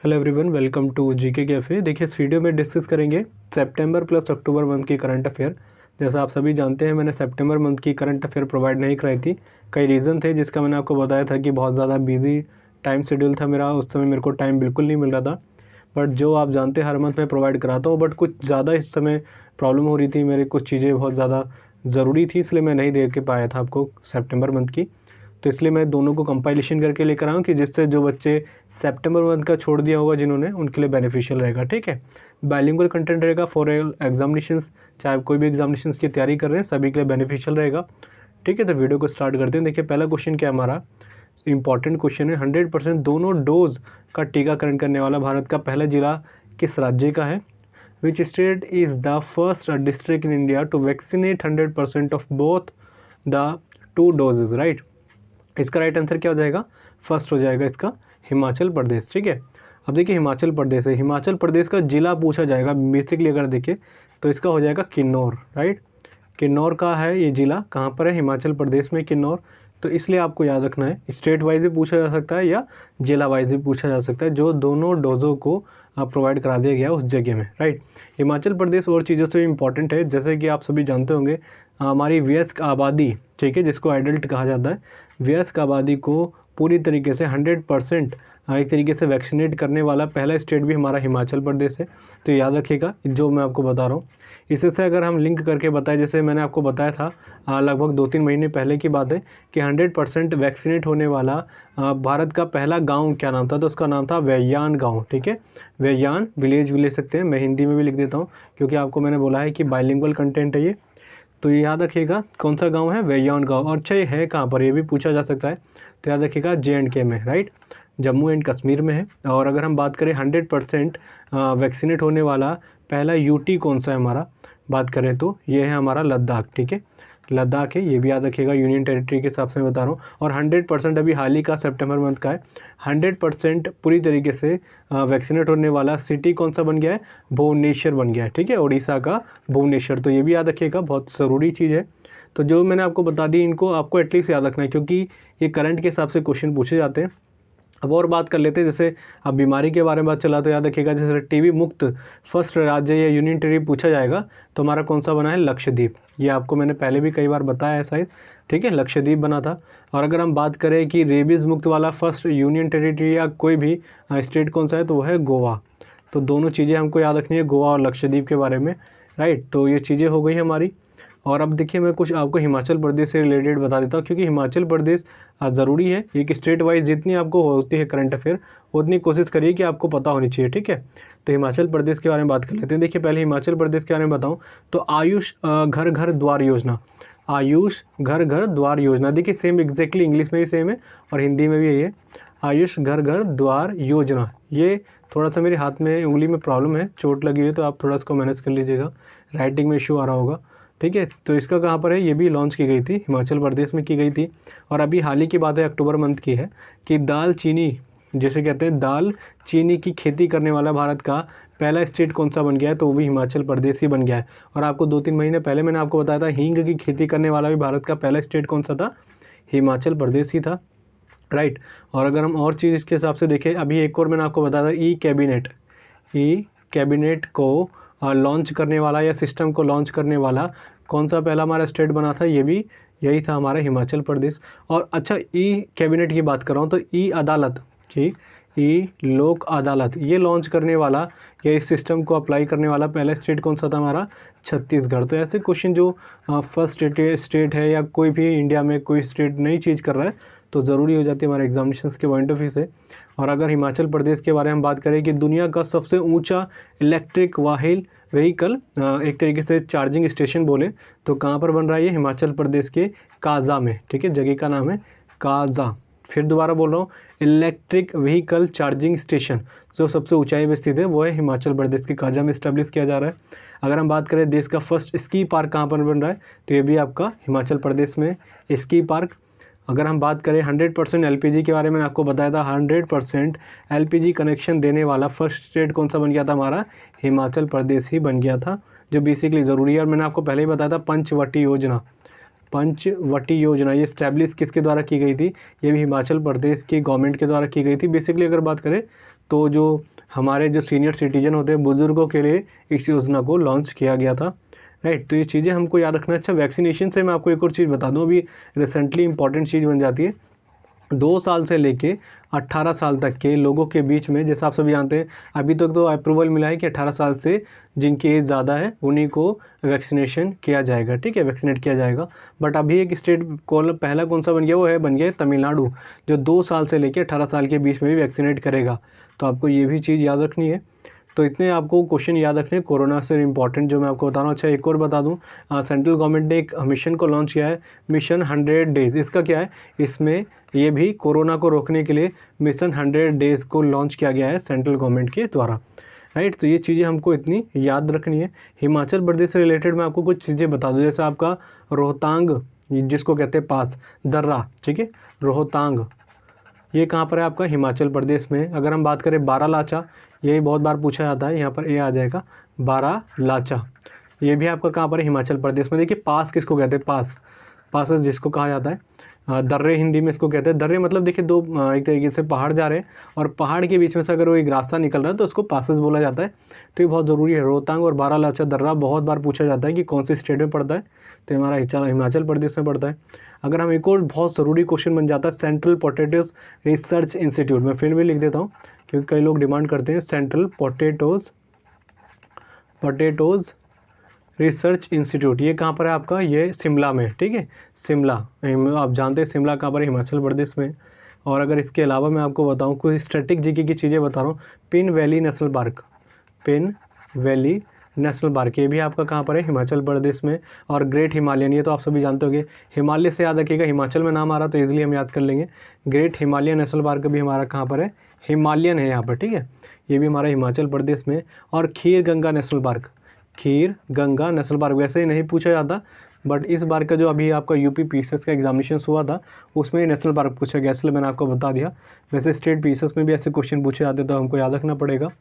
Hello everyone, welcome to GK cafe. देखिए, इस video में डिस्कस करेंगे सितंबर प्लस अक्टूबर मंथ की करंट अफेयर। जैसा आप सभी जानते हैं, मैंने सितंबर मंथ की करंट अफेयर प्रोवाइड नहीं कराई थी। कई रीज़न थे जिसका मैंने आपको बताया था कि बहुत ज़्यादा बिजी टाइम शेड्यूल था मेरा, उस समय मेरे को टाइम बिल्कुल नहीं मिल रहा था। बट जो आप जानते हैं हर मंथ मैं प्रोवाइड कराता हूँ, बट कुछ ज़्यादा इस समय प्रॉब्लम हो रही थी, मेरी कुछ चीज़ें बहुत ज़्यादा ज़रूरी थी, इसलिए मैं नहीं दे के पाया था आपको सितंबर मंथ की। तो इसलिए मैं दोनों को कंपाइलेशन करके लेकर आऊँ कि जिससे जो बच्चे सितंबर मंथ का छोड़ दिया होगा जिन्होंने, उनके लिए बेनिफिशियल रहेगा। ठीक है, बाइलिंगुअल कंटेंट रहेगा फॉर एग्जामिनेशंस, चाहे आप कोई भी एग्जामिनेशंस की तैयारी कर रहे हैं, सभी के लिए बेनिफिशियल रहेगा। ठीक है, तो वीडियो को स्टार्ट करते हैं। देखिए, पहला क्वेश्चन क्या हमारा इंपॉर्टेंट क्वेश्चन है। 100% दोनों डोज का टीकाकरण करने वाला भारत का पहला जिला किस राज्य का है? Which state is the first district in India to vaccinate 100% of both the 2 doses, right. इसका राइट आंसर क्या हो जाएगा? फर्स्ट हो जाएगा इसका हिमाचल प्रदेश। ठीक है, अब देखिए हिमाचल प्रदेश है, हिमाचल प्रदेश का जिला पूछा जाएगा बेसिकली अगर देखें तो इसका हो जाएगा किन्नौर, राइट। किन्नौर का है ये जिला, कहाँ पर है? हिमाचल प्रदेश में किन्नौर। तो इसलिए आपको याद रखना है, स्टेट वाइज भी पूछा जा सकता है या जिला वाइज भी पूछा जा सकता है, जो दोनों डोजों को प्रोवाइड करा दिया गया उस जगह में, राइट। हिमाचल प्रदेश और चीज़ों से इंपॉर्टेंट है, जैसे कि आप सभी जानते होंगे हमारी वयस्क आबादी, ठीक है, जिसको एडल्ट कहा जाता है, वयस्क आबादी को पूरी तरीके से 100% एक तरीके से वैक्सीनेट करने वाला पहला स्टेट भी हमारा हिमाचल प्रदेश है। तो याद रखिएगा जो मैं आपको बता रहा हूँ। इससे अगर हम लिंक करके बताएं, जैसे मैंने आपको बताया था लगभग 2-3 महीने पहले की बात है कि 100% वैक्सीनेट होने वाला भारत का पहला गांव क्या नाम था? तो उसका नाम था वैयान गांव। ठीक है, वैयान विलेज भी ले सकते हैं, मैं हिंदी में भी लिख देता हूँ क्योंकि आपको मैंने बोला है कि बाइलिंगुअल कंटेंट है ये। तो ये याद रखिएगा कौन सा गांव है? वैयान गांव। और अच्छा, ये है कहाँ पर, ये भी पूछा जा सकता है। तो याद रखिएगा JNK में, राइट, जम्मू एंड कश्मीर में है। और अगर हम बात करें 100% वैक्सीनेट होने वाला पहला UT कौन सा है हमारा, बात करें तो ये है हमारा लद्दाख। ठीक है, लद्दाख है, ये भी याद रखिएगा, यूनियन टेरिटरी के हिसाब से मैं बता रहा हूँ। और 100% अभी हाल ही का सितंबर मंथ का है, 100% पूरी तरीके से वैक्सीनेट होने वाला सिटी कौन सा बन गया है? भुवनेश्वर बन गया है। ठीक है, उड़ीसा का भुवनेश्वर। तो ये भी याद रखिएगा, बहुत ज़रूरी चीज़ है। तो जो मैंने आपको बता दी, इनको आपको एटलीस्ट याद रखना है क्योंकि ये करंट के हिसाब से क्वेश्चन पूछे जाते हैं। अब और बात कर लेते हैं, जैसे अब बीमारी के बारे में बात चला तो याद रखिएगा, जैसे TB मुक्त फर्स्ट राज्य या यूनियन टेरिटरी पूछा जाएगा तो हमारा कौन सा बना है? लक्षद्वीप। ये आपको मैंने पहले भी कई बार बताया है शायद। ठीक है, लक्षद्वीप बना था। और अगर हम बात करें कि रेबीज़ मुक्त वाला फर्स्ट यूनियन टेरिटरी या कोई भी स्टेट कौन सा है, तो वो है गोवा। तो दोनों चीज़ें हमको याद रखनी है, गोवा और लक्षद्वीप के बारे में, राइट। तो ये चीज़ें हो गई हमारी। और अब देखिए, मैं कुछ आपको हिमाचल प्रदेश से रिलेटेड बता देता हूँ क्योंकि हिमाचल प्रदेश ज़रूरी है। एक स्टेट वाइज जितनी आपको होती है करंट अफेयर, उतनी कोशिश करिए कि आपको पता होनी चाहिए। ठीक है, तो हिमाचल प्रदेश के बारे में बात कर लेते हैं। देखिए, पहले हिमाचल प्रदेश के बारे में बताऊँ तो आयुष घर घर द्वार योजना, आयुष घर घर द्वार योजना, देखिए सेम एग्जैक्टली इंग्लिश में भी सेम है और हिंदी में भी यही है, आयुष घर घर द्वार योजना। ये थोड़ा सा मेरे हाथ में उंगली में प्रॉब्लम है, चोट लगी हुई है, तो आप थोड़ा इसको मैनेज कर लीजिएगा, राइटिंग में इशू आ रहा होगा। ठीक है, तो इसका कहाँ पर है? ये भी लॉन्च की गई थी, हिमाचल प्रदेश में की गई थी। और अभी हाल ही की बात है, अक्टूबर मंथ की है, कि दाल चीनी, जैसे कहते हैं दाल चीनी की खेती करने वाला भारत का पहला स्टेट कौन सा बन गया है? तो वो भी हिमाचल प्रदेश ही बन गया है। और आपको 2-3 महीने पहले मैंने आपको बताया था हींग की खेती करने वाला भी भारत का पहला स्टेट कौन सा था? हिमाचल प्रदेश ही था, राइट। और अगर हम और चीज़ इसके हिसाब से देखें, अभी एक और मैंने आपको बताया था ई कैबिनेट को लॉन्च करने वाला या सिस्टम को लॉन्च करने वाला कौन सा पहला हमारा स्टेट बना था? ये भी यही था, हमारा हिमाचल प्रदेश। और अच्छा, कैबिनेट की बात कर रहा हूँ तो अदालत, ठीक, लोक अदालत, ये लॉन्च करने वाला या इस सिस्टम को अप्लाई करने वाला पहला स्टेट कौन सा था? हमारा छत्तीसगढ़। तो ऐसे क्वेश्चन जो फर्स्ट स्टेट है या कोई भी इंडिया में कोई स्टेट नई चीज़ कर रहा है तो ज़रूरी हो जाती है हमारे एग्जामिनेशंस के पॉइंट ऑफ व्यू से। और अगर हिमाचल प्रदेश के बारे में बात करें कि दुनिया का सबसे ऊंचा इलेक्ट्रिक व्हीकल एक तरीके से चार्जिंग स्टेशन बोले तो कहाँ पर बन रहा है? ये हिमाचल प्रदेश के काजा में। ठीक है, जगह का नाम है काजा। फिर दोबारा बोल रहा हूँ, इलेक्ट्रिक व्हीकल चार्जिंग स्टेशन जो सबसे ऊंचाई में स्थित है वो है हिमाचल प्रदेश के काजा में इस्टेब्लिश किया जा रहा है। अगर हम बात करें देश का फर्स्ट स्की पार्क कहाँ पर बन रहा है, तो ये भी आपका हिमाचल प्रदेश में स्की पार्क। अगर हम बात करें 100% LPG के बारे में, आपको बताया था 100% LPG कनेक्शन देने वाला फर्स्ट स्टेट कौन सा बन गया था? हमारा हिमाचल प्रदेश ही बन गया था, जो बेसिकली ज़रूरी है। और मैंने आपको पहले ही बताया था पंचवटी योजना ये स्टैब्लिश किसके द्वारा की गई थी? ये भी हिमाचल प्रदेश की गवर्नमेंट के द्वारा की गई थी। बेसिकली अगर बात करें तो जो हमारे जो सीनियर सिटीजन होते हैं, बुज़ुर्गों के लिए इस योजना को लॉन्च किया गया था, राइट। तो ये चीज़ें हमको याद रखना। अच्छा, वैक्सीनेशन से मैं आपको एक और चीज़ बता दूँ, अभी रिसेंटली इंपॉर्टेंट चीज़ बन जाती है। 2 साल से लेके 18 साल तक के लोगों के बीच में, जैसा आप सभी जानते हैं, अभी तक तो अप्रूवल मिला है कि 18 साल से जिनकी एज ज़्यादा है उन्हीं को वैक्सीनेशन किया जाएगा, ठीक है, वैक्सीनेट किया जाएगा। बट अभी एक स्टेट पहला कौन सा बन गया, वो है बन गया तमिलनाडु, जो 2 साल से लेके 18 साल के बीच में भी वैक्सीनेट करेगा। तो आपको ये भी चीज़ याद रखनी है। तो इतने आपको क्वेश्चन याद रखने कोरोना से इम्पॉर्टेंट जो मैं आपको बता रहा हूँ। अच्छा, एक और बता दूँ, सेंट्रल गवर्नमेंट ने एक मिशन को लॉन्च किया है, मिशन 100 डेज़। इसका क्या है, इसमें ये भी कोरोना को रोकने के लिए मिशन 100 डेज़ को लॉन्च किया गया है सेंट्रल गवर्नमेंट के द्वारा, राइट। तो ये चीज़ें हमको इतनी याद रखनी है। हिमाचल प्रदेश से रिलेटेड मैं आपको कुछ चीज़ें बता दूँ, जैसे आपका रोहतांग, जिसको कहते हैं पास, दर्रा, ठीक है, रोहतांग, ये कहाँ पर है आपका, हिमाचल प्रदेश में। अगर हम बात करें बारालाचा, ये बहुत बार पूछा जाता है, यहाँ पर ए आ जाएगा बारालाचा, ये भी आपका कहाँ पर है, हिमाचल प्रदेश में। देखिए पास किसको कहते हैं, पास जिसको कहा जाता है, दर्रे हिंदी में इसको कहते हैं। दर्रे मतलब देखिए दो एक तरीके से पहाड़ जा रहे हैं और पहाड़ के बीच में से अगर वो एक रास्ता निकल रहा है तो उसको पासेस बोला जाता है। तो ये बहुत ज़रूरी है। रोहतांग और बारालाचा दर्रा बहुत बार पूछा जाता है कि कौन से स्टेट में पड़ता है, तो हमारा हिमाचल प्रदेश में पड़ता है। अगर हम एक और बहुत ज़रूरी क्वेश्चन बन जाता है, सेंट्रल पोटैटोज़ रिसर्च इंस्टीट्यूट, मैं फिर भी लिख देता हूँ क्योंकि कई लोग डिमांड करते हैं। सेंट्रल पोटैटोज़ रिसर्च इंस्टीट्यूट, ये कहाँ पर है आपका, ये शिमला में, ठीक है, शिमला। आप जानते हैं शिमला कहाँ पर है, हिमाचल प्रदेश में। और अगर इसके अलावा मैं आपको बताऊँ कोई स्टैटिक जीके की चीज़ें बता रहा हूँ, पिन वैली नेशनल पार्क, ये भी आपका कहाँ पर है, हिमाचल प्रदेश में। और ग्रेट हिमालयन, ये तो आप सभी जानते होंगे, हिमालय से याद रखिएगा, हिमाचल में नाम आ रहा तो ईजिली हम याद कर लेंगे। ग्रेट हिमालयन नेशनल पार्क भी हमारा कहाँ पर है, हिमालयन है यहाँ पर, ठीक है, ये भी हमारा हिमाचल प्रदेश में। और खीर गंगा नेशनल पार्क वैसे ही नहीं पूछा जाता, बट इस बार का जो अभी आपका यूपी पीसीएस का एग्जामिनेशन हुआ था उसमें नेशनल पार्क पूछा गया, इसलिए मैंने आपको बता दिया। वैसे स्टेट पीसीएस में भी ऐसे क्वेश्चन पूछे जाते तो हमको याद रखना पड़ेगा।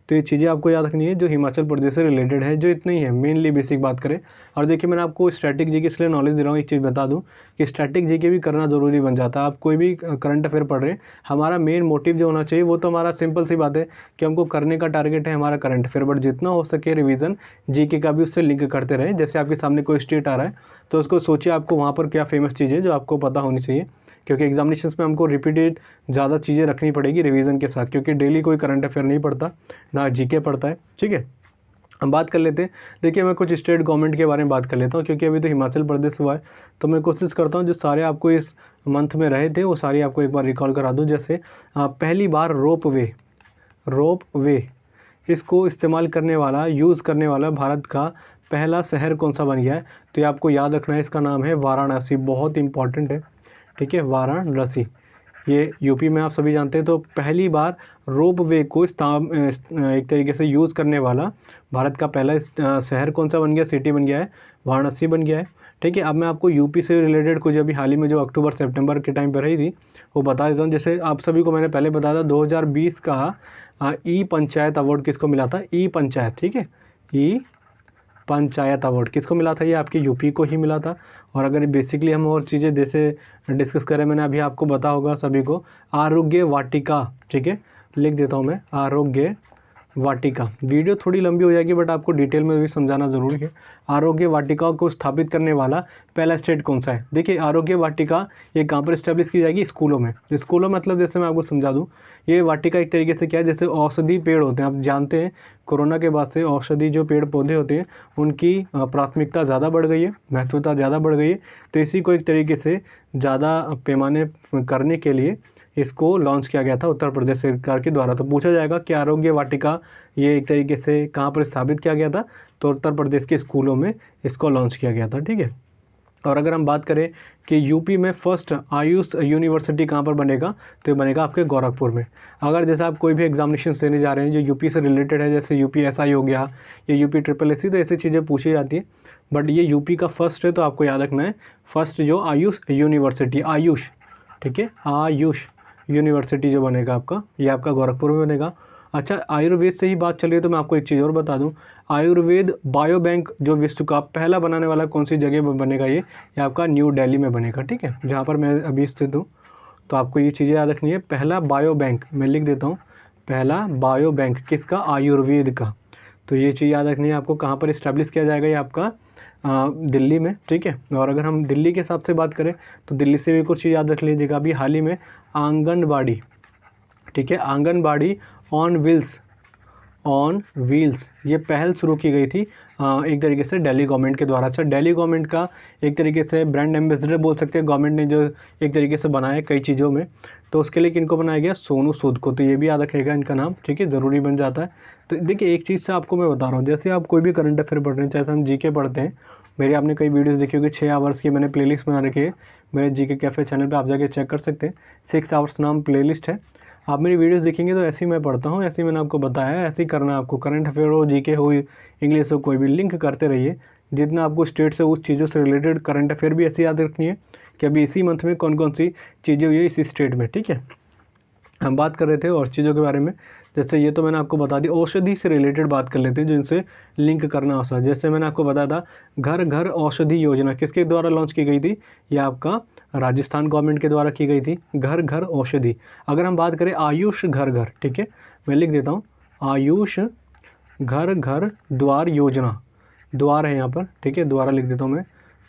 तो ये चीज़ें आपको याद रखनी है जो हिमाचल प्रदेश से रिलेटेड है, जो इतना ही है मेनली बेसिक बात करें। और देखिए मैंने आपको स्टैटिक जीके इसलिए नॉलेज दे रहा हूँ, एक चीज़ बता दूँ कि स्टैटिक जीके भी करना ज़रूरी बन जाता है। आप कोई भी करंट अफेयर पढ़ रहे हैं, हमारा मेन मोटिव जो होना चाहिए वो तो हमारा सिंपल सी बात है कि हमको करने का टारगेट है हमारा करंट अफेयर, बट जितना हो सके रिवीजन जीके का भी उससे लिंक करते रहें। जैसे आपके सामने कोई स्टेट आ रहा है तो उसको सोचिए आपको वहाँ पर क्या फेमस चीज़ है जो आपको पता होनी चाहिए, क्योंकि एग्जामिनेशंस में हमको रिपीटेड ज़्यादा चीज़ें रखनी पड़ेगी रिवीजन के साथ, क्योंकि डेली कोई करंट अफेयर नहीं पढ़ता, ना जीके पढ़ता है, ठीक है। हम बात कर लेते हैं। देखिए मैं कुछ स्टेट गवर्नमेंट के बारे में बात कर लेता हूँ, क्योंकि अभी तो हिमाचल प्रदेश हुआ है तो मैं कोशिश करता हूँ जो सारे आपको इस मंथ में रहे थे वो सारी आपको एक बार रिकॉल करा दूँ। जैसे पहली बार रोप वे इसको इस्तेमाल करने वाला, यूज़ करने वाला भारत का पहला शहर कौन सा बन गया है, तो ये आपको याद रखना है, इसका नाम है वाराणसी, बहुत इंपॉर्टेंट है, ठीक है, वाराणसी, ये यूपी में आप सभी जानते हैं। तो पहली बार रोप वे को एक तरीके से यूज़ करने वाला भारत का पहला शहर कौन सा बन गया, सिटी बन गया है, वाराणसी बन गया है, ठीक है। अब मैं आपको यूपी से रिलेटेड कुछ अभी हाल ही में जो अक्टूबर सितंबर के टाइम पर रही थी वो बता देता हूँ। जैसे आप सभी को मैंने पहले बताया था 2020 का ई पंचायत अवार्ड किसको मिला था, ई पंचायत, ठीक है, ई पंचायत अवार्ड किसको मिला था, ये आपके यूपी को ही मिला था। और अगर बेसिकली हम और चीज़ें जैसे डिस्कस करें, मैंने अभी आपको बता होगा सभी को, आरोग्य वाटिका, ठीक है, लिख देता हूँ मैं, आरोग्य वाटिका। वीडियो थोड़ी लंबी हो जाएगी बट आपको डिटेल में भी समझाना ज़रूरी है। आरोग्य वाटिका को स्थापित करने वाला पहला स्टेट कौन सा है। देखिए आरोग्य वाटिका ये कहाँ पर इस्टेब्लिश की जाएगी, स्कूलों में। स्कूलों मतलब जैसे मैं आपको समझा दूँ, ये वाटिका एक तरीके से क्या है, जैसे औषधि पेड़ होते हैं, आप जानते हैं कोरोना के बाद से औषधि जो पेड़ पौधे होते हैं उनकी प्राथमिकता ज़्यादा बढ़ गई है, महत्वता ज़्यादा बढ़ गई है। तो इसी को एक तरीके से ज़्यादा पैमाने करने के लिए इसको लॉन्च किया गया था उत्तर प्रदेश सरकार के द्वारा। तो पूछा जाएगा कि आरोग्य वाटिका ये एक तरीके से कहाँ पर स्थापित किया गया था, तो उत्तर प्रदेश के स्कूलों में इसको लॉन्च किया गया था, ठीक है। और अगर हम बात करें कि यूपी में फर्स्ट आयुष यूनिवर्सिटी कहाँ पर बनेगा, तो ये बनेगा आपके गोरखपुर में। अगर जैसे आप कोई भी एग्जामिनेशन देने जा रहे हैं जो यूपी से रिलेटेड है, जैसे यूपी एसआई हो गया या यूपी SSC, तो ऐसी चीज़ें पूछी जाती है, बट ये यूपी का फर्स्ट है, तो आपको याद रखना है फर्स्ट जो आयुष यूनिवर्सिटी, आयुष, ठीक है, आयुष यूनिवर्सिटी जो बनेगा आपका, ये आपका गोरखपुर में बनेगा। अच्छा, आयुर्वेद से ही बात चल रही है तो मैं आपको एक चीज़ और बता दूं, आयुर्वेद बायो बैंक जो विश्व का पहला बनाने वाला कौन सी जगह पर बनेगा, ये आपका न्यू दिल्ली में बनेगा, ठीक है, जहाँ पर मैं अभी स्थित हूँ। तो आपको ये चीज़ें याद रखनी है। पहला बायो बैंक मैं लिख देता हूँ, पहला बायो बैंक किसका, आयुर्वेद का। तो ये चीज़ याद रखनी है आपको। कहाँ पर इस्टेब्लिश किया जाएगा ये आपका दिल्ली में, ठीक है। और अगर हम दिल्ली के हिसाब से बात करें तो दिल्ली से भी कुछ चीज़ याद रख लीजिएगा। अभी हाल ही में आंगनबाड़ी, ठीक है, आंगनबाड़ी ऑन व्हील्स ये पहल शुरू की गई थी एक तरीके से दिल्ली गवर्नमेंट के द्वारा। अच्छा, दिल्ली गवर्नमेंट का एक तरीके से ब्रांड एम्बेसडर बोल सकते हैं गवर्नमेंट ने, जो एक तरीके से बनाया कई चीज़ों में। तो उसके लिए किनको बनाया गया, सोनू सूद को। तो ये भी याद रखेगा इनका नाम, ठीक है, ज़रूरी बन जाता है। तो देखिए एक चीज़ से आपको मैं बता रहा हूँ, जैसे आप कोई भी करंट अफेयर पढ़ रहे हैं, चाहे हम जीके पढ़ते हैं, मेरी आपने कई वीडियोस देखी होगी, 6 आवर्स की मैंने प्लेलिस्ट बना रखी है मेरे जीके कैफ़े चैनल पे, आप जाके चेक कर सकते हैं। 6 आवर्स नाम प्लेलिस्ट है, आप मेरी वीडियोस देखेंगे तो ऐसे ही मैं पढ़ता हूँ, ऐसे ही मैंने आपको बताया है, ऐसे ही करना है आपको। करंट अफेयर हो, जीके हो, इंग्लिश हो, कोई भी लिंक करते रहिए। जितना आपको स्टेट से उस चीज़ों से रिलेटेड करंट अफेयर भी ऐसे याद रखनी है कि अभी इसी मंथ में कौन कौन सी चीज़ें हुई है इसी स्टेट में, ठीक है। हम बात कर रहे थे और चीज़ों के बारे में, जैसे ये तो मैंने आपको बता दी। औषधि से रिलेटेड बात कर लेते हैं, जो इनसे लिंक करना आवश्यक है। जैसे मैंने आपको बताया था घर घर औषधि योजना किसके द्वारा लॉन्च की गई थी, ये आपका राजस्थान गवर्नमेंट के द्वारा की गई थी, घर घर औषधि। अगर हम बात करें आयुष घर घर, ठीक है, मैं लिख देता हूँ आयुष घर घर द्वार योजना, द्वार है यहाँ पर, ठीक है, द्वारा लिख देता हूँ मैं,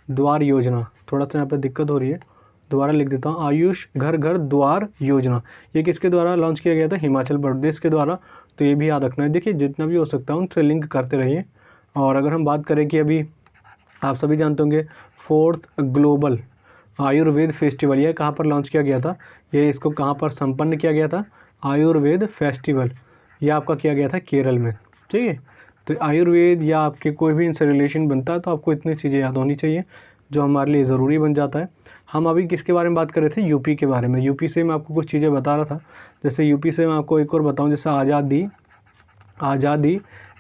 द्वार योजना, थोड़ा सा यहाँ पर दिक्कत हो रही है, द्वारा लिख देता हूँ आयुष घर घर द्वार योजना। ये किसके द्वारा लॉन्च किया गया था, हिमाचल प्रदेश के द्वारा। तो ये भी याद रखना है। देखिए जितना भी हो सकता है उनसे लिंक करते रहिए। और अगर हम बात करें कि अभी आप सभी जानते होंगे 4th ग्लोबल आयुर्वेद फेस्टिवल, ये कहाँ पर लॉन्च किया गया था, ये इसको कहाँ पर संपन्न किया गया था, आयुर्वेद फेस्टिवल ये आपका किया गया था केरल में, ठीक है। तो आयुर्वेद या आपके कोई भी इनसे रिलेशन बनता है तो आपको इतनी चीज़ें याद होनी चाहिए, जो हमारे लिए ज़रूरी बन जाता है। हम अभी किसके बारे में बात कर रहे थे, यूपी के बारे में। यूपी से मैं आपको कुछ चीज़ें बता रहा था। जैसे यूपी से मैं आपको एक और बताऊं, जैसे आज़ादी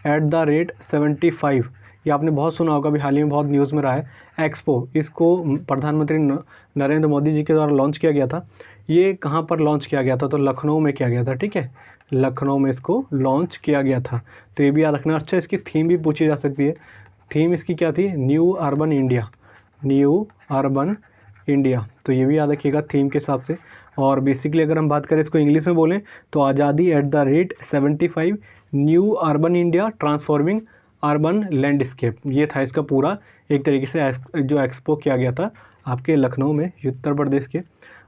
@75, ये आपने बहुत सुना होगा, अभी हाल ही में बहुत न्यूज़ में रहा है। एक्सपो, इसको प्रधानमंत्री नरेंद्र मोदी जी के द्वारा लॉन्च किया गया था। ये कहाँ पर लॉन्च किया गया था, तो लखनऊ में किया गया था, ठीक है, लखनऊ में इसको लॉन्च किया गया था। तो ये भी याद रखना। अच्छा, इसकी थीम भी पूछी जा सकती है। थीम इसकी क्या थी, new urban India, new urban India. तो ये भी याद रखिएगा थीम के हिसाब से। और बेसिकली अगर हम बात करें इसको इंग्लिश में बोलें तो आज़ादी @75 new urban India transforming urban landscape, ये था इसका पूरा एक तरीके से जो एक्सपो किया गया था आपके लखनऊ में, उत्तर प्रदेश के।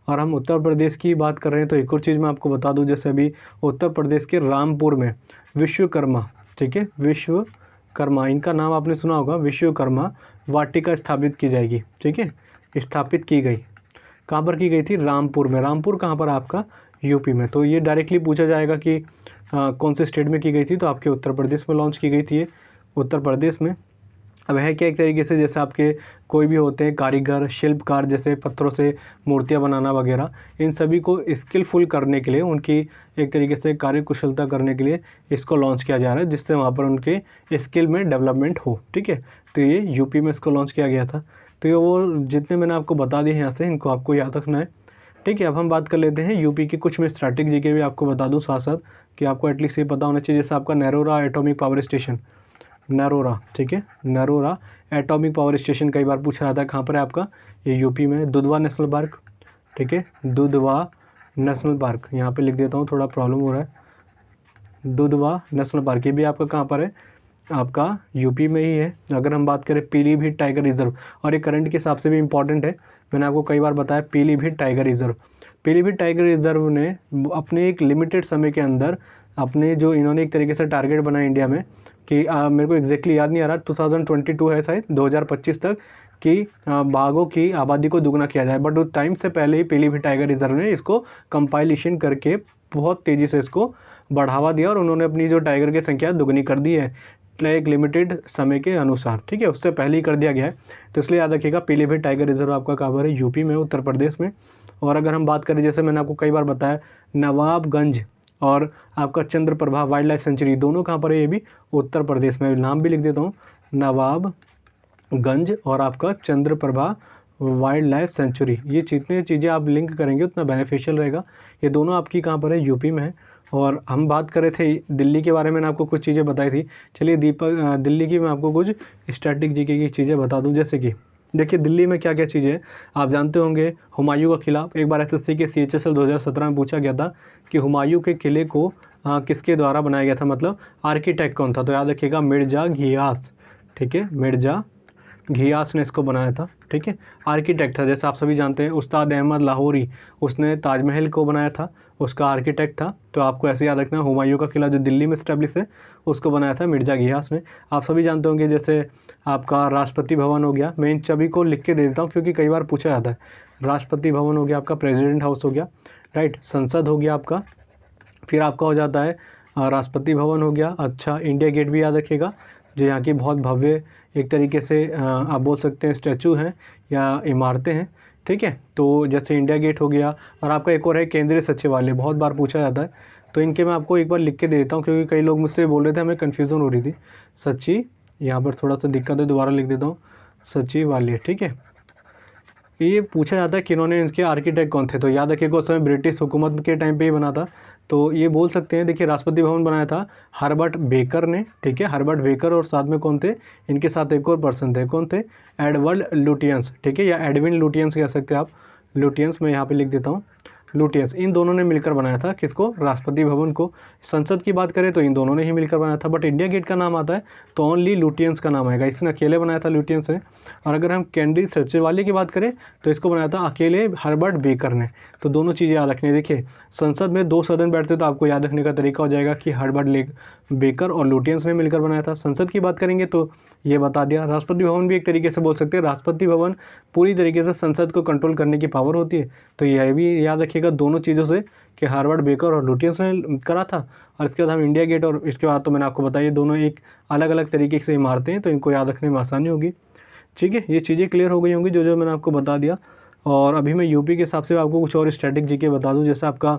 और हम उत्तर प्रदेश की बात कर रहे हैं तो एक और चीज़ मैं आपको बता दूं, जैसे अभी उत्तर प्रदेश के रामपुर में विश्वकर्मा, ठीक है, विश्वकर्मा, इनका नाम आपने सुना होगा, विश्वकर्मा वाटिका स्थापित की जाएगी, ठीक है, स्थापित की गई। कहाँ पर की गई थी, रामपुर में। रामपुर कहाँ पर, आपका यूपी में। तो ये डायरेक्टली पूछा जाएगा कि कौन से स्टेट में की गई थी, तो आपके उत्तर प्रदेश में लॉन्च की गई थी ये, उत्तर प्रदेश में। अब है क्या, एक तरीके से जैसे आपके कोई भी होते हैं कारीगर, शिल्पकार, जैसे पत्थरों से मूर्तियाँ बनाना वगैरह, इन सभी को स्किलफुल करने के लिए, उनकी एक तरीके से कार्यकुशलता करने के लिए इसको लॉन्च किया जा रहा है, जिससे वहाँ पर उनके स्किल में डेवलपमेंट हो, ठीक है। तो ये यूपी में इसको लॉन्च किया गया था। तो ये वो जितने मैंने आपको बता दिए हैं यहाँ से, इनको आपको याद रखना है, ठीक है। अब हम बात कर लेते हैं यूपी की कुछ मैं स्टैटिक जीके भी आपको बता दूँ साथ साथ, कि आपको एटलीस्ट ये पता होना चाहिए। जैसे आपका Narora atomic power station, Narora, ठीक है, नरोरा एटॉमिक पावर स्टेशन कई बार पूछा जाता है, कहाँ पर है आपका, ये यूपी में। दुधवा नेशनल पार्क, ठीक है, दुधवा नेशनल पार्क, यहाँ पे लिख देता हूँ, थोड़ा प्रॉब्लम हो रहा है। दुधवा नेशनल पार्क ये भी आपका कहाँ पर है, आपका यूपी में ही है। अगर हम बात करें पीलीभीत टाइगर रिजर्व, और ये करंट के हिसाब से भी इम्पॉर्टेंट है, मैंने आपको कई बार बताया Pilibhit tiger reserve. Pilibhit tiger reserve ने अपने एक लिमिटेड समय के अंदर अपने जो इन्होंने एक तरीके से टारगेट बनाया इंडिया में कि मेरे को एग्जैक्टली याद नहीं आ रहा, 2022 है शायद, 2025 तक कि बाघों की आबादी को दुगना किया जाए। बट उस टाइम से पहले ही पीलीभीत टाइगर रिजर्व ने इसको कंपाइलेशन करके बहुत तेज़ी से इसको बढ़ावा दिया, और उन्होंने अपनी जो टाइगर की संख्या दुगनी कर दी है एक लिमिटेड समय के अनुसार, ठीक है, उससे पहले ही कर दिया गया है। तो इसलिए याद रखिएगा पीलीभीत टाइगर रिजर्व आपका कहाँ पर है, यूपी में, उत्तर प्रदेश में। और अगर हम बात करें, जैसे मैंने आपको कई बार बताया, नवाबगंज और आपका चंद्रप्रभा वाइल्ड लाइफ सेंचुरी, दोनों कहाँ पर है, ये भी उत्तर प्रदेश में। नाम भी लिख देता हूँ, नवाबगंज और आपका चंद्रप्रभा वाइल्ड लाइफ सेंचुरी। ये जितनी चीज़ें आप लिंक करेंगे उतना बेनिफिशियल रहेगा। ये दोनों आपकी कहाँ पर है, यूपी में है। और हम बात कर रहे थे दिल्ली के बारे में, मैंने आपको कुछ चीज़ें बताई थी। चलिए दिल्ली की मैं आपको कुछ स्टैटिक जीके की चीज़ें बता दूं। जैसे कि देखिए दिल्ली में क्या क्या चीज़ें हैं आप जानते होंगे। हुमायूं का किला, एक बार एसएससी के CHSL 2017 में पूछा गया था कि हुमायूं के किले को किसके द्वारा बनाया गया था, मतलब आर्किटेक्ट कौन था, तो याद रखिएगा मिर्ज़ा घियास, ठीक है, मिर्ज़ा घियास ने इसको बनाया था, ठीक है। आर्किटेक्ट था, जैसे आप सभी जानते हैं उस्ताद अहमद लाहौरी, उसने ताजमहल को बनाया था, उसका आर्किटेक्ट था। तो आपको ऐसे याद रखना, हुमायूं का किला जो दिल्ली में स्टैब्लिश है उसको बनाया था मिर्ज़ा घियास ने। आप सभी जानते होंगे जैसे आपका राष्ट्रपति भवन हो गया, मैं इन सभी को लिख के दे देता हूँ क्योंकि कई बार पूछा जाता है। राष्ट्रपति भवन हो गया आपका, प्रेसिडेंट हाउस हो गया, राइट, संसद हो गया आपका, फिर आपका हो जाता है राष्ट्रपति भवन हो गया। अच्छा, इंडिया गेट भी याद रखिएगा, जो यहाँ की बहुत भव्य एक तरीके से आप बोल सकते हैं स्टैचू हैं या इमारतें हैं, ठीक है। तो जैसे इंडिया गेट हो गया, और आपका एक और है केंद्रीय सचिवालय, बहुत बार पूछा जाता है, तो इनके मैं आपको एक बार लिख के दे देता हूँ क्योंकि कई लोग मुझसे बोल रहे थे, हमें कन्फ्यूज़न हो रही थी। सचिव, यहाँ पर थोड़ा सा दिक्कत है, दोबारा लिख देता हूँ, सचिवालय, ठीक है। ये पूछा जाता है कि इन्होंने इसके आर्किटेक्ट कौन थे, तो याद रखिएगा उस समय ब्रिटिश हुकूमत के टाइम पे ही बना था। तो ये बोल सकते हैं, देखिए राष्ट्रपति भवन बनाया था हर्बर्ट बेकर ने, ठीक है, हर्बर्ट बेकर, और साथ में कौन थे, इनके साथ एक और पर्सन थे, कौन थे, एडवर्ड लुटियंस, ठीक है, या एडविन लुटियंस कह सकते हैं आप, लुटियंस मैं यहाँ पे लिख देता हूँ, लुटियंस, इन दोनों ने मिलकर बनाया था किसको, राष्ट्रपति भवन को। संसद की बात करें तो इन दोनों ने ही मिलकर बनाया था, बट इंडिया गेट का नाम आता है तो ओनली लुटियंस का नाम आएगा, इसने अकेले बनाया था, लुटियंस ने। और अगर हम केंद्रीय सचिवालय की बात करें तो इसको बनाया था अकेले हर्बर्ट बेकर ने। तो दोनों चीज़ें याद रखनी है। देखिए संसद में 2 सदन बैठते तो आपको याद रखने का तरीका हो जाएगा कि हर्बर्ट बेकर और लुटियंस ने मिलकर बनाया था। संसद की बात करेंगे तो ये बता दिया। राष्ट्रपति भवन भी एक तरीके से बोल सकते हैं, राष्ट्रपति भवन पूरी तरीके से संसद को कंट्रोल करने की पावर होती है, तो यह भी याद रखिएगा दोनों चीज़ों से कि हार्वर्ड बेकर और लुटियंस ने करा था। और इसके बाद हम इंडिया गेट, और इसके बाद तो मैंने आपको बताया दोनों एक अलग अलग तरीके से इमारतें हैं, तो इनको याद रखने में आसानी होगी, ठीक है। ये चीज़ें क्लियर हो गई होंगी जो जो मैंने आपको बता दिया। और अभी मैं यूपी के हिसाब से आपको कुछ और स्टैटिक जीके बता दूं, जैसे आपका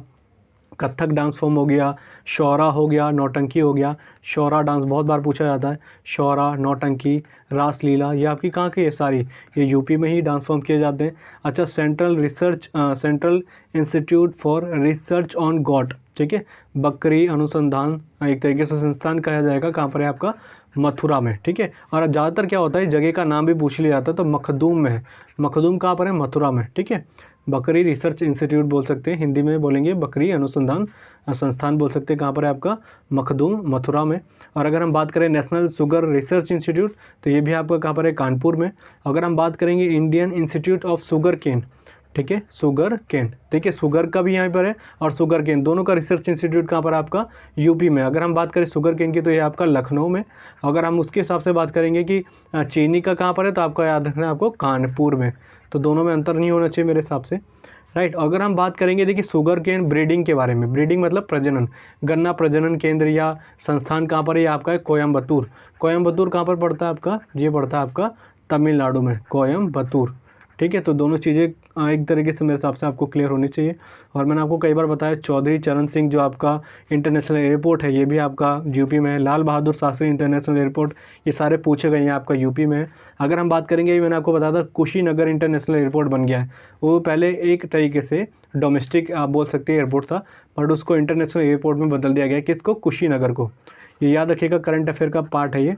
कथक डांस फॉर्म हो गया, शौरा हो गया, नौटंकी हो गया। शौरा डांस बहुत बार पूछा जाता है, शौरा, नौटंकी, रासलीला, ये आपकी कहाँ की है, सारी ये यूपी में ही डांस फॉर्म किए जाते हैं। अच्छा, central institute for research on God, ठीक है, बकरी अनुसंधान एक तरीके से संस्थान कहा जाएगा, कहाँ पर है आपका, मथुरा में, ठीक है। और ज़्यादातर क्या होता है, जगह का नाम भी पूछ लिया जाता है, तो मखदूम में है। मखदूम कहाँ पर है, मथुरा में, ठीक है। बकरी रिसर्च इंस्टीट्यूट बोल सकते हैं, हिंदी में बोलेंगे बकरी अनुसंधान संस्थान बोल सकते हैं, कहाँ पर है आपका, मखदूम, मथुरा में। और अगर हम बात करें नेशनल शुगर रिसर्च इंस्टीट्यूट, तो ये भी आपका कहाँ पर है, कानपुर में। अगर हम बात करेंगे Indian Institute of Sugar Cane, ठीक है, शुगर केन, ठीक है, शुगर का भी यहाँ पर है और शुगर केन दोनों का रिसर्च इंस्टीट्यूट कहाँ पर आपका, यूपी में। अगर हम बात करें शुगर केन की तो ये आपका लखनऊ में। अगर हम उसके हिसाब से बात करेंगे कि चीनी का कहाँ पर है, तो आपका याद रखना है आपको कानपुर में। तो दोनों में अंतर नहीं होना चाहिए मेरे हिसाब से, राइट। अगर हम बात करेंगे देखिए शुगर केन ब्रीडिंग के बारे में, ब्रीडिंग मतलब प्रजनन, गन्ना प्रजनन केंद्र या संस्थान कहाँ पर है, आपका है कोयम्बतूर। कोयम्बतूर कहाँ पर पड़ता है आपका, ये पड़ता है आपका तमिलनाडु में, कोयम्बतूर, ठीक है। तो दोनों चीज़ें एक तरीके से मेरे हिसाब से आपको क्लियर होनी चाहिए। और मैंने आपको कई बार बताया चौधरी चरण सिंह जो आपका इंटरनेशनल एयरपोर्ट है, ये भी आपका यूपी में है। लाल बहादुर शास्त्री इंटरनेशनल एयरपोर्ट, ये सारे पूछे गए हैं, आपका यूपी में है। अगर हम बात करेंगे, मैंने आपको बताया था कुशीनगर इंटरनेशनल एयरपोर्ट बन गया है, वो पहले एक तरीके से डोमेस्टिक आप बोल सकते हैं एयरपोर्ट था, बट उसको इंटरनेशनल एयरपोर्ट में बदल दिया गया है, किसको, कुशीनगर को। ये याद रखिएगा, करंट अफेयर का पार्ट है ये,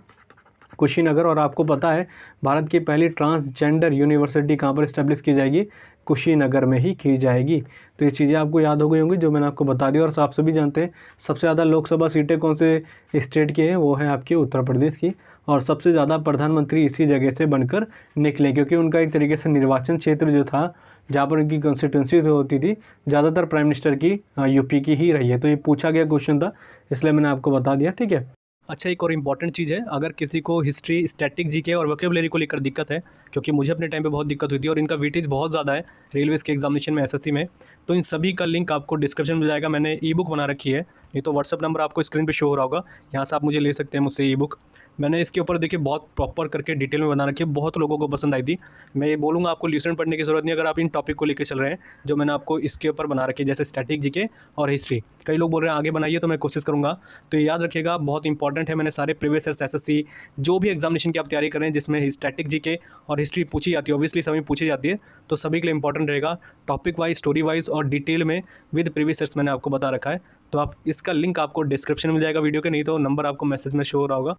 कुशीनगर। और आपको पता है भारत की पहली ट्रांसजेंडर यूनिवर्सिटी कहाँ पर इस्टेब्लिश की जाएगी, कुशीनगर में ही की जाएगी। तो ये चीज़ें आपको याद हो गई होंगी जो मैंने आपको बता दी। और आप सभी जानते हैं सबसे ज़्यादा लोकसभा सीटें कौन से स्टेट की हैं, वो है आपकी उत्तर प्रदेश की। और सबसे ज़्यादा प्रधानमंत्री इसी जगह से बनकर निकले, क्योंकि उनका एक तरीके से निर्वाचन क्षेत्र जो था, जहाँ पर उनकी कंस्टिट्यूंसी होती थी, ज़्यादातर प्राइम मिनिस्टर की यूपी की ही रही है। तो ये पूछा गया क्वेश्चन था, इसलिए मैंने आपको बता दिया, ठीक है। अच्छा, एक और इम्पॉर्टेंट चीज़ है, अगर किसी को हिस्ट्री, स्टैटिक जीके और वोकेबुलरी को लेकर दिक्कत है, क्योंकि मुझे अपने टाइम पे बहुत दिक्कत हुई थी और इनका वेटेज बहुत ज़्यादा है रेलवेज़ के एग्जामिनेशन में, एसएससी में, तो इन सभी का लिंक आपको डिस्क्रिप्शन में मिल जाएगा। मैंने ई बुक बना रखी है, नहीं तो व्हाट्सअप नंबर आपको स्क्रीन पे शो हो रहा होगा, यहाँ से आप मुझे ले सकते हैं मुझसे ई बुक। मैंने इसके ऊपर देखिए बहुत प्रॉपर करके डिटेल में बना रखी है, बहुत लोगों को पसंद आई थी। मैं ये बोलूँगा आपको लिसन पढ़ने की ज़रूरत नहीं, अगर आप इन टॉपिक को लेकर चल रहे हैं जो मैंने आपको इसके ऊपर बना रखी है, जैसे स्टैटिक जीके और हिस्ट्री। कई लोग बोल रहे हैं आगे बनाइए, तो मैं कोशिश करूँगा। तो याद रखिएगा, बहुत इंपॉर्टेंट है। मैंने सारे प्रीवियस ईयर्स एसएससी जो भी एग्जामिनेशन की आप तैयारी कर रहे हैं जिसमें स्टैटिक जीके और हिस्ट्री पूछी जाती है, ऑब्वियसली सभी पूछी जाती है, तो सभी के लिए इंपॉर्टेंट रहेगा। टॉपिक वाइज, स्टोरी वाइज और डिटेल में विद प्रीवियस ईयर्स मैंने आपको बता रखा है। तो आप इसका लिंक आपको डिस्क्रिप्शन में मिल जाएगा वीडियो के, नहीं तो नंबर आपको मैसेज में शो हो रहा होगा।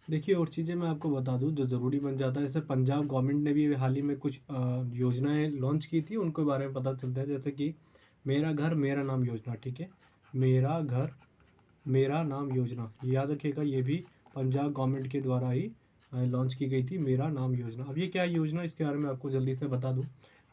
देखिए और चीज़ें मैं आपको बता दूं जो ज़रूरी बन जाता है, जैसे पंजाब गवर्नमेंट ने भी हाल ही में कुछ योजनाएं लॉन्च की थी, उनके बारे में पता चलता है, जैसे कि मेरा घर मेरा नाम योजना, ठीक है, मेरा घर मेरा नाम योजना, याद रखिएगा, ये भी पंजाब गवर्नमेंट के द्वारा ही लॉन्च की गई थी, मेरा नाम योजना। अब ये क्या योजना, इसके बारे में आपको जल्दी से बता दूं।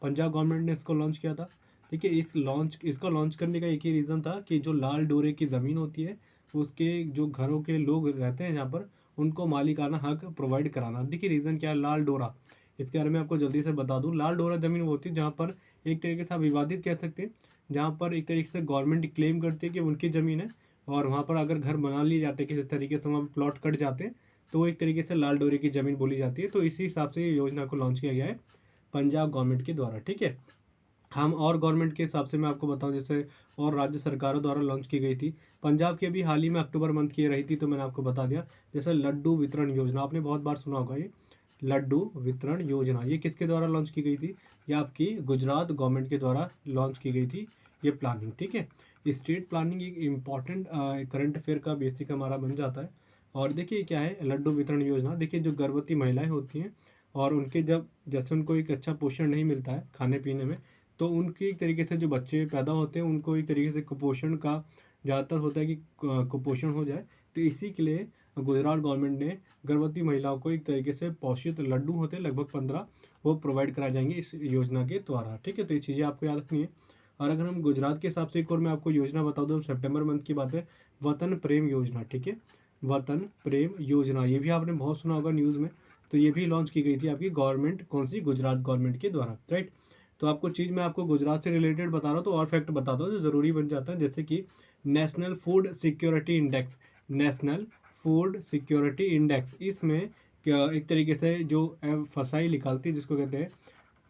पंजाब गवर्नमेंट ने इसको लॉन्च किया था। देखिए इसको लॉन्च करने का एक ही रीज़न था कि जो लाल डोरे की ज़मीन होती है, उसके जो घरों के लोग रहते हैं यहाँ पर, उनको मालिकाना हक प्रोवाइड कराना। देखिए रीज़न क्या है, लाल डोरा, इसके बारे में आपको जल्दी से बता दूँ। लाल डोरा ज़मीन वो होती है जहाँ पर एक तरीके से आप विवादित कह सकते हैं, जहाँ पर एक तरीके से गवर्नमेंट क्लेम करती है कि उनकी ज़मीन है, और वहाँ पर अगर घर बना लिए जाते किसी तरीके से, वहाँ प्लॉट कट जाते हैं, तो वो एक तरीके से लाल डोरे की ज़मीन बोली जाती है। तो इसी हिसाब से ये योजना को लॉन्च किया गया है पंजाब गवर्नमेंट के द्वारा, ठीक है। हम और गवर्नमेंट के हिसाब से मैं आपको बताऊं, जैसे और राज्य सरकारों द्वारा लॉन्च की गई थी। पंजाब की अभी हाल ही में अक्टूबर मंथ की रही थी, तो मैंने आपको बता दिया। जैसे लड्डू वितरण योजना, आपने बहुत बार सुना होगा, ये लड्डू वितरण योजना ये किसके द्वारा लॉन्च की गई थी, ये आपकी गुजरात गवर्नमेंट के द्वारा लॉन्च की गई थी ये प्लानिंग, ठीक है। स्टेट प्लानिंग एक इम्पॉर्टेंट करंट अफेयर का बेसिक हमारा बन जाता है। और देखिए क्या है लड्डू वितरण योजना, देखिए जो गर्भवती महिलाएं होती हैं और उनके जब जैसे उनको एक अच्छा पोषण नहीं मिलता है खाने पीने में, तो उनकी एक तरीके से जो बच्चे पैदा होते हैं उनको एक तरीके से कुपोषण का ज़्यादातर होता है कि कुपोषण हो जाए। तो इसी के लिए गुजरात गवर्नमेंट ने गर्भवती महिलाओं को एक तरीके से पोषित लड्डू होते हैं लगभग 15, वो प्रोवाइड कराए जाएंगे इस योजना के द्वारा, ठीक है। तो ये चीज़ें आपको याद रखनी है। और अगर हम गुजरात के हिसाब से एक और मैं आपको योजना बता दूँ, सितंबर मंथ की बात है, वतन प्रेम योजना, ठीक है। वतन प्रेम योजना ये भी आपने बहुत सुना होगा न्यूज़ में। तो ये भी लॉन्च की गई थी आपकी गवर्नमेंट, कौन सी, गुजरात गवर्नमेंट के द्वारा, राइट। तो आपको चीज़ मैं आपको गुजरात से रिलेटेड बता रहा हूँ, तो और फैक्ट बता दो जो ज़रूरी बन जाता है, जैसे कि national food security index, national food security index, इसमें क्या एक तरीके से जो फसाई निकालती है जिसको कहते हैं,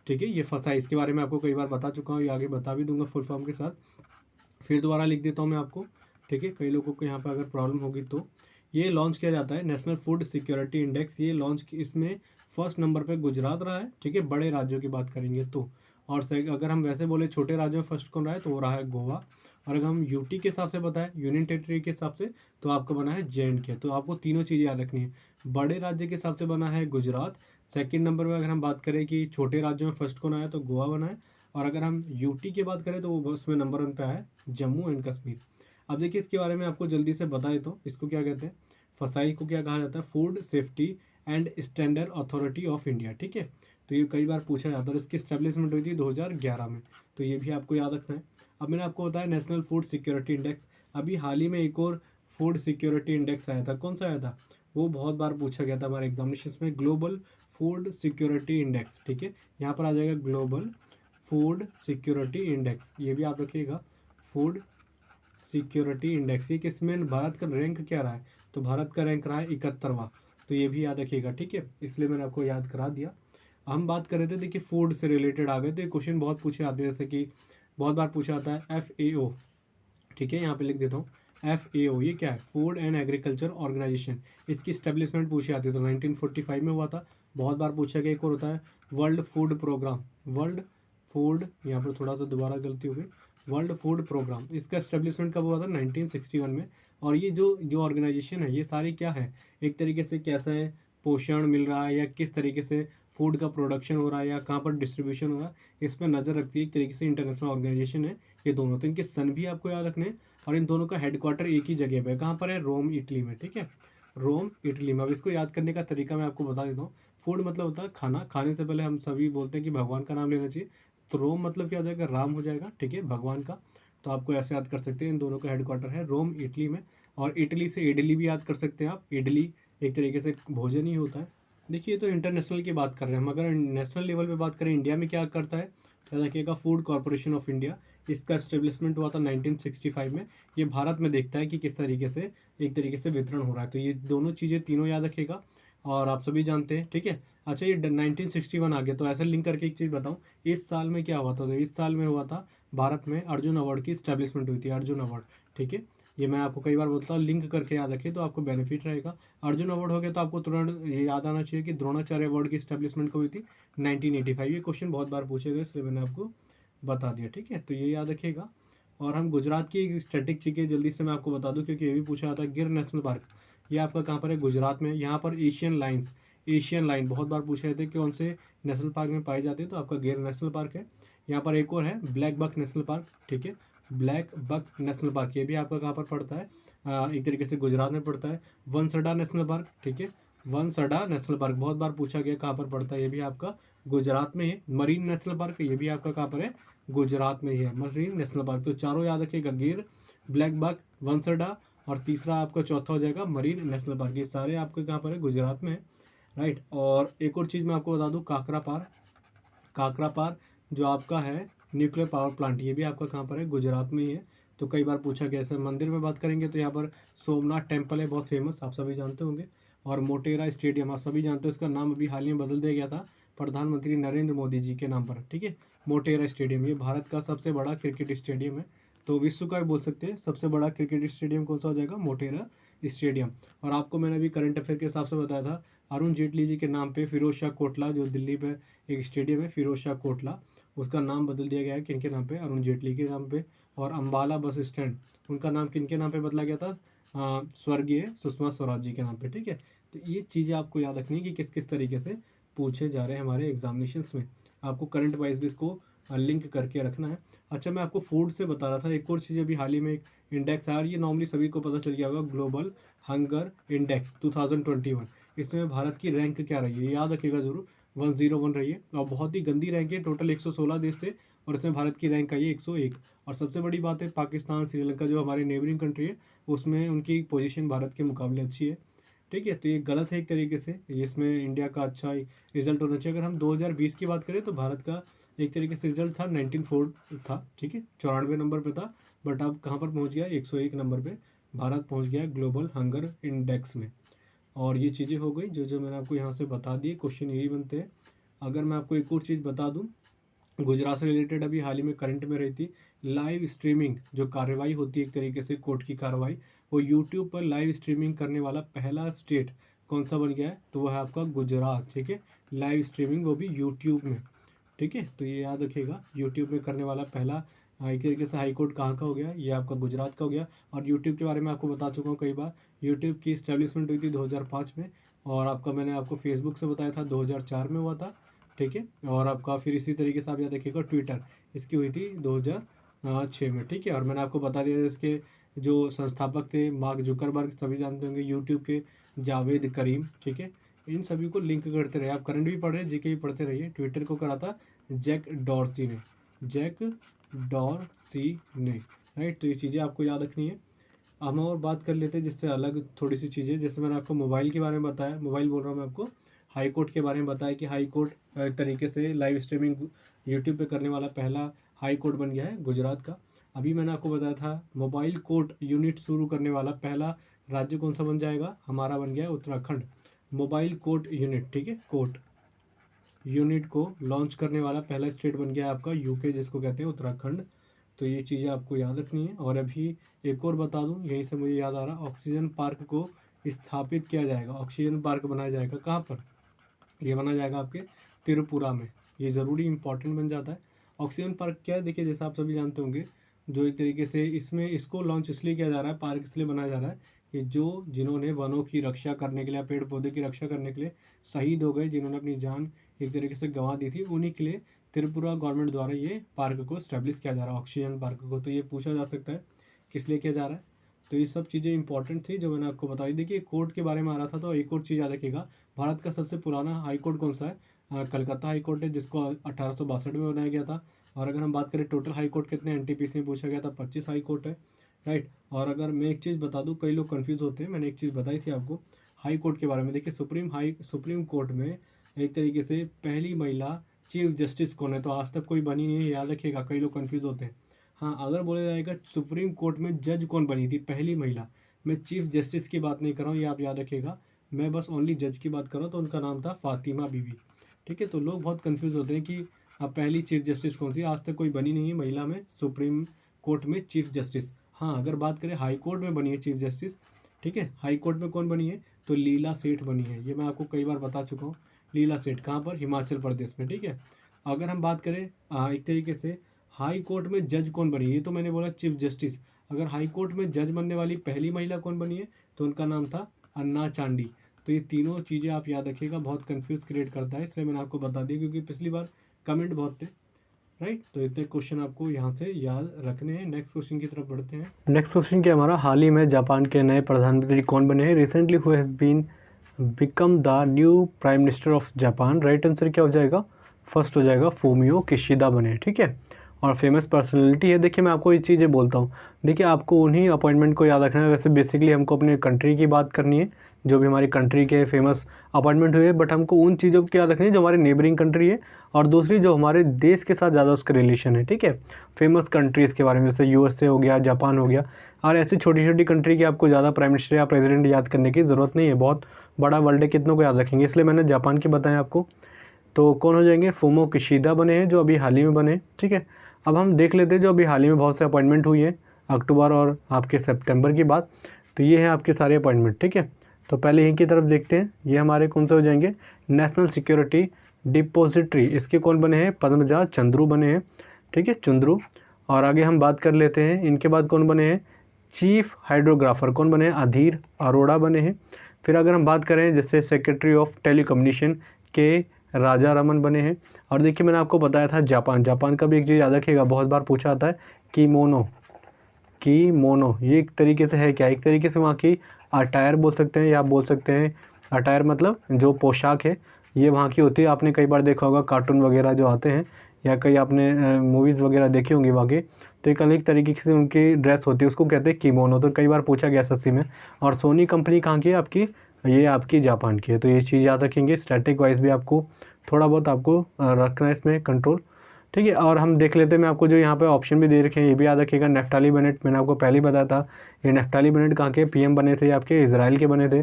ठीक है, ये फसाई, इसके बारे में आपको कई बार बता चुका हूँ, ये आगे बता भी दूंगा फुल फॉर्म के साथ, फिर दोबारा लिख देता हूँ मैं आपको, ठीक है, कई लोगों को यहाँ पर अगर प्रॉब्लम होगी तो। ये लॉन्च किया जाता है नेशनल फूड सिक्योरिटी इंडेक्स, ये लॉन्च इसमें फर्स्ट नंबर पे गुजरात रहा है, ठीक है, बड़े राज्यों की बात करेंगे तो। और अगर हम वैसे बोले छोटे राज्यों में फर्स्ट कौन रहा है, तो वो रहा है गोवा। और अगर हम यूटी के हिसाब से बताएं, यूनियन टेरिटरी के हिसाब से, तो आपका बना है JNK। तो आपको तीनों चीज़ें याद रखनी है। बड़े राज्य के हिसाब से बना है गुजरात, सेकंड नंबर पर अगर हम बात करें कि छोटे राज्यों में फर्स्ट कौन आया, तो गोवा बना है। और अगर हम यूटी की बात करें तो वो उसमें नंबर 1 पे आया है जम्मू एंड कश्मीर। अब देखिए इसके बारे में आपको जल्दी से बता देता हूँ, इसको क्या कहते हैं, फसाई को क्या कहा जाता है, food safety and standard authority of India, ठीक है। तो ये कई बार पूछा जाता है, और इसकी स्टैब्लिशमेंट हुई थी 2011 में, तो ये भी आपको याद रखना है। अब मैंने आपको बताया नेशनल फूड सिक्योरिटी इंडेक्स, अभी हाल ही में एक और फूड सिक्योरिटी इंडेक्स आया था, कौन सा आया था, वो बहुत बार पूछा गया था हमारे एग्जामिनेशन में, ग्लोबल फूड सिक्योरिटी इंडेक्स, ठीक है। यहाँ पर आ जाएगा ग्लोबल फूड सिक्योरिटी इंडेक्स, ये भी आप रखिएगा, फूड सिक्योरिटी इंडेक्स, ये किसमें भारत का रैंक क्या रहा है, तो भारत का रैंक रहा है 71वां। तो ये भी याद रखिएगा, ठीक है, इसलिए मैंने आपको याद करा दिया। हम बात कर रहे थे, देखिए फूड से रिलेटेड आ गए, तो ये क्वेश्चन बहुत पूछे आते हैं, जैसे कि बहुत बार पूछा आता है FAO, ठीक है, यहाँ पे लिख देता हूँ FAO, ये क्या है, फूड एंड एग्रीकल्चर ऑर्गेनाइजेशन, इसकी स्टेब्लिशमेंट पूछी आती है, तो 1945 में हुआ था। बहुत बार पूछा गया। एक और होता है world food program, world food, यहाँ पर थोड़ा सा दोबारा गलती हो गई, वर्ल्ड फूड प्रोग्राम, इसका स्टेब्लिशमेंट कब हुआ था, 1961 में। और ये जो जो ऑर्गेनाइजेशन है, ये सारी क्या है, एक तरीके से कैसा है पोषण मिल रहा है, या किस तरीके से फूड का प्रोडक्शन हो रहा है, या कहाँ पर डिस्ट्रीब्यूशन हो रहा है, इस पर नज़र रखती है। एक तरीके से इंटरनेशनल ऑर्गेनाइजेशन है ये दोनों, तो इनके सन भी आपको याद रखने हैं। और इन दोनों का हेडक्वार्टर एक ही जगह पे है, कहाँ पर है, रोम इटली में, ठीक है, रोम इटली में। अब इसको याद करने का तरीका मैं आपको बता देता हूँ। फूड मतलब होता है खाना, खाने से पहले हम सभी बोलते हैं कि भगवान का नाम लेना चाहिए, तो रोम मतलब क्या हो जाएगा, राम हो जाएगा, ठीक है, भगवान का। तो आपको ऐसे याद कर सकते हैं, इन दोनों का हेडक्वार्टर है रोम इटली में। और इटली से इडली भी याद कर सकते हैं आप, इडली एक तरीके से भोजन ही होता है। देखिए तो इंटरनेशनल की बात कर रहे हैं हम, अगर नेशनल लेवल पे बात करें, इंडिया में क्या करता है, तो देखिएगा फूड कॉरपोरेशन ऑफ इंडिया, इसका एस्टेब्लिशमेंट हुआ था 1965 में। ये भारत में देखता है कि किस तरीके से एक तरीके से वितरण हो रहा है, तो ये दोनों चीज़ें तीनों याद रखिएगा, और आप सभी जानते हैं, ठीक है। अच्छा, ये 1961 आ गया, तो ऐसा लिंक करके एक चीज़ बताऊँ, इस साल में क्या हुआ था, तो इस साल में हुआ था भारत में अर्जुन अवार्ड की स्टैब्लिशमेंट हुई थी, अर्जुन अवार्ड, ठीक है। ये मैं आपको कई बार बोलता हूँ, लिंक करके याद रखिए तो आपको बेनिफिट रहेगा। अर्जुन अवार्ड हो गया तो आपको तुरंत ये याद आना चाहिए कि द्रोणाचार्य अवार्ड की स्टैब्लिशमेंट कब हुई थी, 1985। ये क्वेश्चन बहुत बार पूछे गए, इसलिए मैंने आपको बता दिया, ठीक है, तो ये याद रखिएगा। और हम गुजरात की स्टैटिक चीज़ें जल्दी से मैं आपको बता दूं, क्योंकि ये भी पूछा जाता है। गिर नेशनल पार्क, ये आपका कहाँ पर है, गुजरात में। यहाँ पर एशियन लाइन बहुत बार पूछे जाते हैं कि कौन से नेशनल पार्क में पाई जाती है, तो आपका गिर नेशनल पार्क है। यहाँ पर एक और है ब्लैक बक नेशनल पार्क, ठीक है, ब्लैक बक नेशनल पार्क, ये भी आपका कहाँ पर पड़ता है, एक तरीके से गुजरात में पड़ता है। वनसडा नेशनल पार्क, ठीक है, वनसडा नेशनल पार्क बहुत बार पूछा गया कहाँ पर पड़ता है, ये भी आपका गुजरात में है। मरीन नेशनल पार्क, ये भी आपका कहाँ पर है, गुजरात में ही है, मरीन नेशनल पार्क। तो चारों याद रखिएगा, गिर, ब्लैक बक, वनसडा, और तीसरा आपका चौथा हो जाएगा मरीन नेशनल पार्क। ये सारे आपके कहाँ पर है, गुजरात में है, राइट। और एक और चीज़ मैं आपको बता दूँ, काकरा पार, काकरा पार जो आपका है न्यूक्लियर पावर प्लांट, ये भी आपका कहाँ पर है, गुजरात में ही है। तो कई बार पूछा गया है। मंदिर में बात करेंगे तो यहाँ पर सोमनाथ टेम्पल है, बहुत फेमस, आप सभी जानते होंगे। और मोटेरा स्टेडियम आप सभी जानते हो, इसका नाम अभी हाल ही में बदल दिया गया था प्रधानमंत्री नरेंद्र मोदी जी के नाम पर, ठीक है। मोटेरा स्टेडियम, ये भारत का सबसे बड़ा क्रिकेट स्टेडियम है, तो विश्व का भी बोल सकते हैं सबसे बड़ा क्रिकेट स्टेडियम कौन सा हो जाएगा, मोटेरा स्टेडियम। और आपको मैंने अभी करंट अफेयर के हिसाब से बताया था, अरुण जेटली जी के नाम पे फिरोज शाह कोटला जो दिल्ली पे एक स्टेडियम है, फिरोज शाह कोटला, उसका नाम बदल दिया गया है किनके नाम पे, अरुण जेटली के नाम पे। और अम्बाला बस स्टैंड, उनका नाम किनके नाम पे बदला गया था, स्वर्गीय सुषमा स्वराज जी के नाम पे, ठीक है। तो ये चीज़ें आपको याद रखनी है कि किस किस तरीके से पूछे जा रहे हैं हमारे एग्जामिनेशंस में, आपको करंट वाइज भी इसको लिंक करके रखना है। अच्छा, मैं आपको फूड से बता रहा था, एक और चीज़ अभी हाल ही में एक इंडेक्स आया, ये नॉर्मली सभी को पता चल गया होगा, ग्लोबल हंगर इंडेक्स 2021। इसमें भारत की रैंक क्या रही है, याद रखिएगा जरूर, 101 रही है, और बहुत ही गंदी रैंक है। टोटल 116 देश थे और इसमें भारत की रैंक आई है 101। और सबसे बड़ी बात है, पाकिस्तान, श्रीलंका जो हमारे नेबरिंग कंट्री है, उसमें उनकी पोजीशन भारत के मुकाबले अच्छी है, ठीक है। तो ये गलत है एक तरीके से, इसमें इंडिया का अच्छा रिजल्ट होना चाहिए। अगर हम 2020 की बात करें तो भारत का एक तरीके से रिजल्ट था 94 था, ठीक है, 94 नंबर पे था। बट अब कहाँ पर पहुँच गया, 101 नंबर पे भारत पहुँच गया ग्लोबल हंगर इंडेक्स में। और ये चीज़ें हो गई जो जो मैंने आपको यहाँ से बता दी, क्वेश्चन यही बनते हैं। अगर मैं आपको एक और चीज़ बता दूँ, गुजरात से रिलेटेड अभी हाल ही में करंट में रही थी, लाइव स्ट्रीमिंग जो कार्रवाई होती है एक तरीके से कोर्ट की कार्रवाई, वो यूट्यूब पर लाइव स्ट्रीमिंग करने वाला पहला स्टेट कौन सा बन गया है, तो वह है आपका गुजरात, ठीक है। लाइव स्ट्रीमिंग वो भी यूट्यूब में, ठीक है। तो ये याद रखिएगा, यूट्यूब में करने वाला पहला एक तरीके से हाई कोर्ट कहाँ का हो गया, ये आपका गुजरात का हो गया। और यूट्यूब के बारे में आपको बता चुका हूँ कई बार, यूट्यूब की इस्टेब्लिशमेंट हुई थी 2005 में, और आपका मैंने आपको फेसबुक से बताया था 2004 में हुआ था, ठीक है। और आपका फिर इसी तरीके से आप याद रखिएगा ट्विटर, इसकी हुई थी 2006 में, ठीक है। और मैंने आपको बता दिया था इसके जो संस्थापक थे मार्क जुकरबर्ग, सभी जानते होंगे, यूट्यूब के जावेद करीम, ठीक है। इन सभी को लिंक करते रहे, आप करंट भी पढ़ रहे हैं, जीके भी पढ़ते रहिए। ट्विटर को करा था जैक डॉर्सी ने, जैक डॉर्सी ने, राइट। तो ये चीज़ें आपको याद रखनी है। अब हम और बात कर लेते हैं जिससे अलग थोड़ी सी चीज़ें, जैसे मैंने आपको मोबाइल के बारे में बताया, मोबाइल बोल रहा हूँ मैं आपको, हाई कोर्ट के बारे में बताया कि हाई कोर्ट एक तरीके से लाइव स्ट्रीमिंग यूट्यूब पे करने वाला पहला हाई कोर्ट बन गया है गुजरात का। अभी मैंने आपको बताया था मोबाइल कोर्ट यूनिट शुरू करने वाला पहला राज्य कौन सा बन जाएगा, हमारा बन गया है उत्तराखंड। मोबाइल कोर्ट यूनिट, ठीक है, कोर्ट यूनिट को लॉन्च करने वाला पहला स्टेट बन गया है आपका यूके, जिसको कहते हैं उत्तराखंड। तो ये चीज़ें आपको याद रखनी है। और अभी एक और बता दूं, यहीं से मुझे याद आ रहा, ऑक्सीजन पार्क को स्थापित किया जाएगा, ऑक्सीजन पार्क बनाया जाएगा कहाँ पर, ये बना जाएगा आपके त्रिपुरा में। ये ज़रूरी इंपॉर्टेंट बन जाता है। ऑक्सीजन पार्क क्या है, देखिए जैसे आप सभी जानते होंगे, जो एक तरीके से इसमें इसको लॉन्च इसलिए किया जा रहा है, पार्क इसलिए बनाया जा रहा है कि जो जिन्होंने वनों की रक्षा करने के लिए, पेड़ पौधे की रक्षा करने के लिए शहीद हो गए, जिन्होंने अपनी जान एक तरीके से गंवा दी थी, उन्हीं के लिए त्रिपुरा गवर्नमेंट द्वारा ये पार्क को स्टैब्लिश किया जा रहा है, ऑक्सीजन पार्क को। तो ये पूछा जा सकता है किस लिए किया जा रहा है। तो ये सब चीज़ें इंपॉर्टेंट थी जो मैंने आपको बताई। देखिए कोर्ट के बारे में आ रहा था, तो एक और चीज़ याद रखिएगा, भारत का सबसे पुराना हाई कोर्ट कौन सा है, कलकत्ता हाई कोर्ट है, जिसको 1862 में बनाया गया था। और अगर हम बात करें टोटल हाई कोर्ट कितने, एनटीपीसी में पूछा गया था 25 हाई कोर्ट है, राइट। और अगर मैं एक चीज़ बता दूं, कई लोग कंफ्यूज होते हैं, मैंने एक चीज़ बताई थी आपको हाई कोर्ट के बारे में। देखिए सुप्रीम कोर्ट में एक तरीके से पहली महिला चीफ जस्टिस कौन है, तो आज तक कोई बनी नहीं है, याद रखिएगा, कई लोग कन्फ्यूज़ होते हैं। हाँ, अगर बोला जाएगा सुप्रीम कोर्ट में जज कौन बनी थी पहली महिला, मैं चीफ जस्टिस की बात नहीं कर रहा हूँ, ये आप याद रखिएगा, मैं बस ओनली जज की बात कर रहा हूँ, तो उनका नाम था फातिमा बीवी, ठीक है। तो लोग बहुत कंफ्यूज होते हैं कि अब पहली चीफ जस्टिस कौन सी, आज तक कोई बनी नहीं है महिला में सुप्रीम कोर्ट में चीफ जस्टिस। हाँ, अगर बात करें हाई कोर्ट में बनी है चीफ जस्टिस, ठीक है, हाई कोर्ट में कौन बनी है, तो लीला सेठ बनी है, ये मैं आपको कई बार बता चुका हूँ। लीला सेठ कहाँ पर, हिमाचल प्रदेश में, ठीक है। अगर हम बात करें एक तरीके से हाई कोर्ट में जज कौन बनी है, ये तो मैंने बोला चीफ जस्टिस। अगर हाई कोर्ट में जज बनने वाली पहली महिला कौन बनी है, तो उनका नाम था अन्ना चांडी। तो ये तीनों चीज़ें आप याद रखिएगा, बहुत कंफ्यूज क्रिएट करता है, इसलिए मैंने आपको बता दिया, क्योंकि पिछली बार कमेंट बहुत थे। राइट। तो इतने क्वेश्चन आपको यहाँ से याद रखने हैं। नेक्स्ट क्वेश्चन की तरफ बढ़ते हैं। नेक्स्ट क्वेश्चन क्या हमारा, हाल ही में जापान के नए प्रधानमंत्री कौन बने हैं? Recently who has been become the new prime minister of Japan? Right answer क्या हो जाएगा? फर्स्ट हो जाएगा फूमियो किशिदा बने, ठीक है। और फेमस पर्सनैलिटी है। देखिए मैं आपको ये चीज़ें बोलता हूँ, देखिए आपको उन्हीं अपॉइंटमेंट को याद रखना है। वैसे बेसिकली हमको अपने कंट्री की बात करनी है, जो भी हमारी कंट्री के फेमस अपॉइंटमेंट हुए, बट हमको उन चीज़ों की याद रखनी है जो हमारे नेबरिंग कंट्री है, और दूसरी जो हमारे देश के साथ ज़्यादा उसका रिलेशन है, ठीक है। फेमस कंट्रीज़ के बारे में, जैसे यूएसए हो गया, जापान हो गया, और ऐसी छोटी छोटी कंट्री की आपको ज़्यादा प्राइम मिनिस्टर या प्रेसिडेंट याद करने की ज़रूरत नहीं है। बहुत बड़ा वर्ल्ड है, कितनों को याद रखेंगे, इसलिए मैंने जापान की बताया आपको। तो कौन हो जाएंगे? फूमो किशिदा बने हैं, जो अभी हाल ही में बने, ठीक है। अब हम देख लेते हैं जो अभी हाल ही में बहुत से अपॉइंटमेंट हुई है, अक्टूबर और आपके सितंबर की बात। तो ये हैं आपके सारे अपॉइंटमेंट, ठीक है। तो पहले यहीं की तरफ देखते हैं, ये हमारे कौन से हो जाएंगे? नेशनल सिक्योरिटी डिपॉजिटरी, इसके कौन बने हैं? पद्मजा चंद्रू बने हैं, ठीक है, चंद्रू। और आगे हम बात कर लेते हैं, इनके बाद कौन बने हैं? चीफ हाइड्रोग्राफर कौन बने हैं? अधीर अरोड़ा बने हैं। फिर अगर हम बात करें जैसे सेक्रेटरी ऑफ टेलीकम्युनिकेशन के राजा रमन बने हैं। और देखिए मैंने आपको बताया था जापान का भी एक चीज़ याद रखिएगा, बहुत बार पूछा आता है, कीमोनो ये एक तरीके से है क्या? एक तरीके से वहाँ की अटायर बोल सकते हैं, या आप बोल सकते हैं अटायर मतलब जो पोशाक है, ये वहाँ की होती है। आपने कई बार देखा होगा कार्टून वगैरह जो आते हैं, या कई आपने मूवीज़ वगैरह देखी होंगी वहाँ की, तो एक अलग तरीके से उनकी ड्रेस होती है, उसको कहते हैं कीमोनो। तो कई बार पूछा गया एसएससी में। और सोनी कंपनी कहाँ की है आपकी? ये आपकी जापान की है। तो ये चीज़ याद रखेंगे, स्टैटिक वाइज भी आपको थोड़ा बहुत आपको रखना है इसमें कंट्रोल, ठीक है। और हम देख लेते हैं, मैं आपको जो यहाँ पे ऑप्शन भी दे रखे हैं ये भी याद रखिएगा। नेफ्ताली बेनेट, मैंने आपको पहले ही बताया था, ये नेफ्ताली बेनेट कहाँ के पीएम बने थे? आपके इजराइल के बने थे।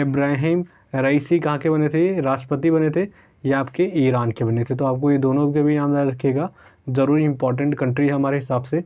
इब्राहिम रईसी कहाँ के बने थे? राष्ट्रपति बने थे, ये आपके ईरान के बने थे। तो आपको ये दोनों के भी नाम याद रखिएगा, ज़रूरी इंपॉर्टेंट कंट्री हमारे हिसाब से।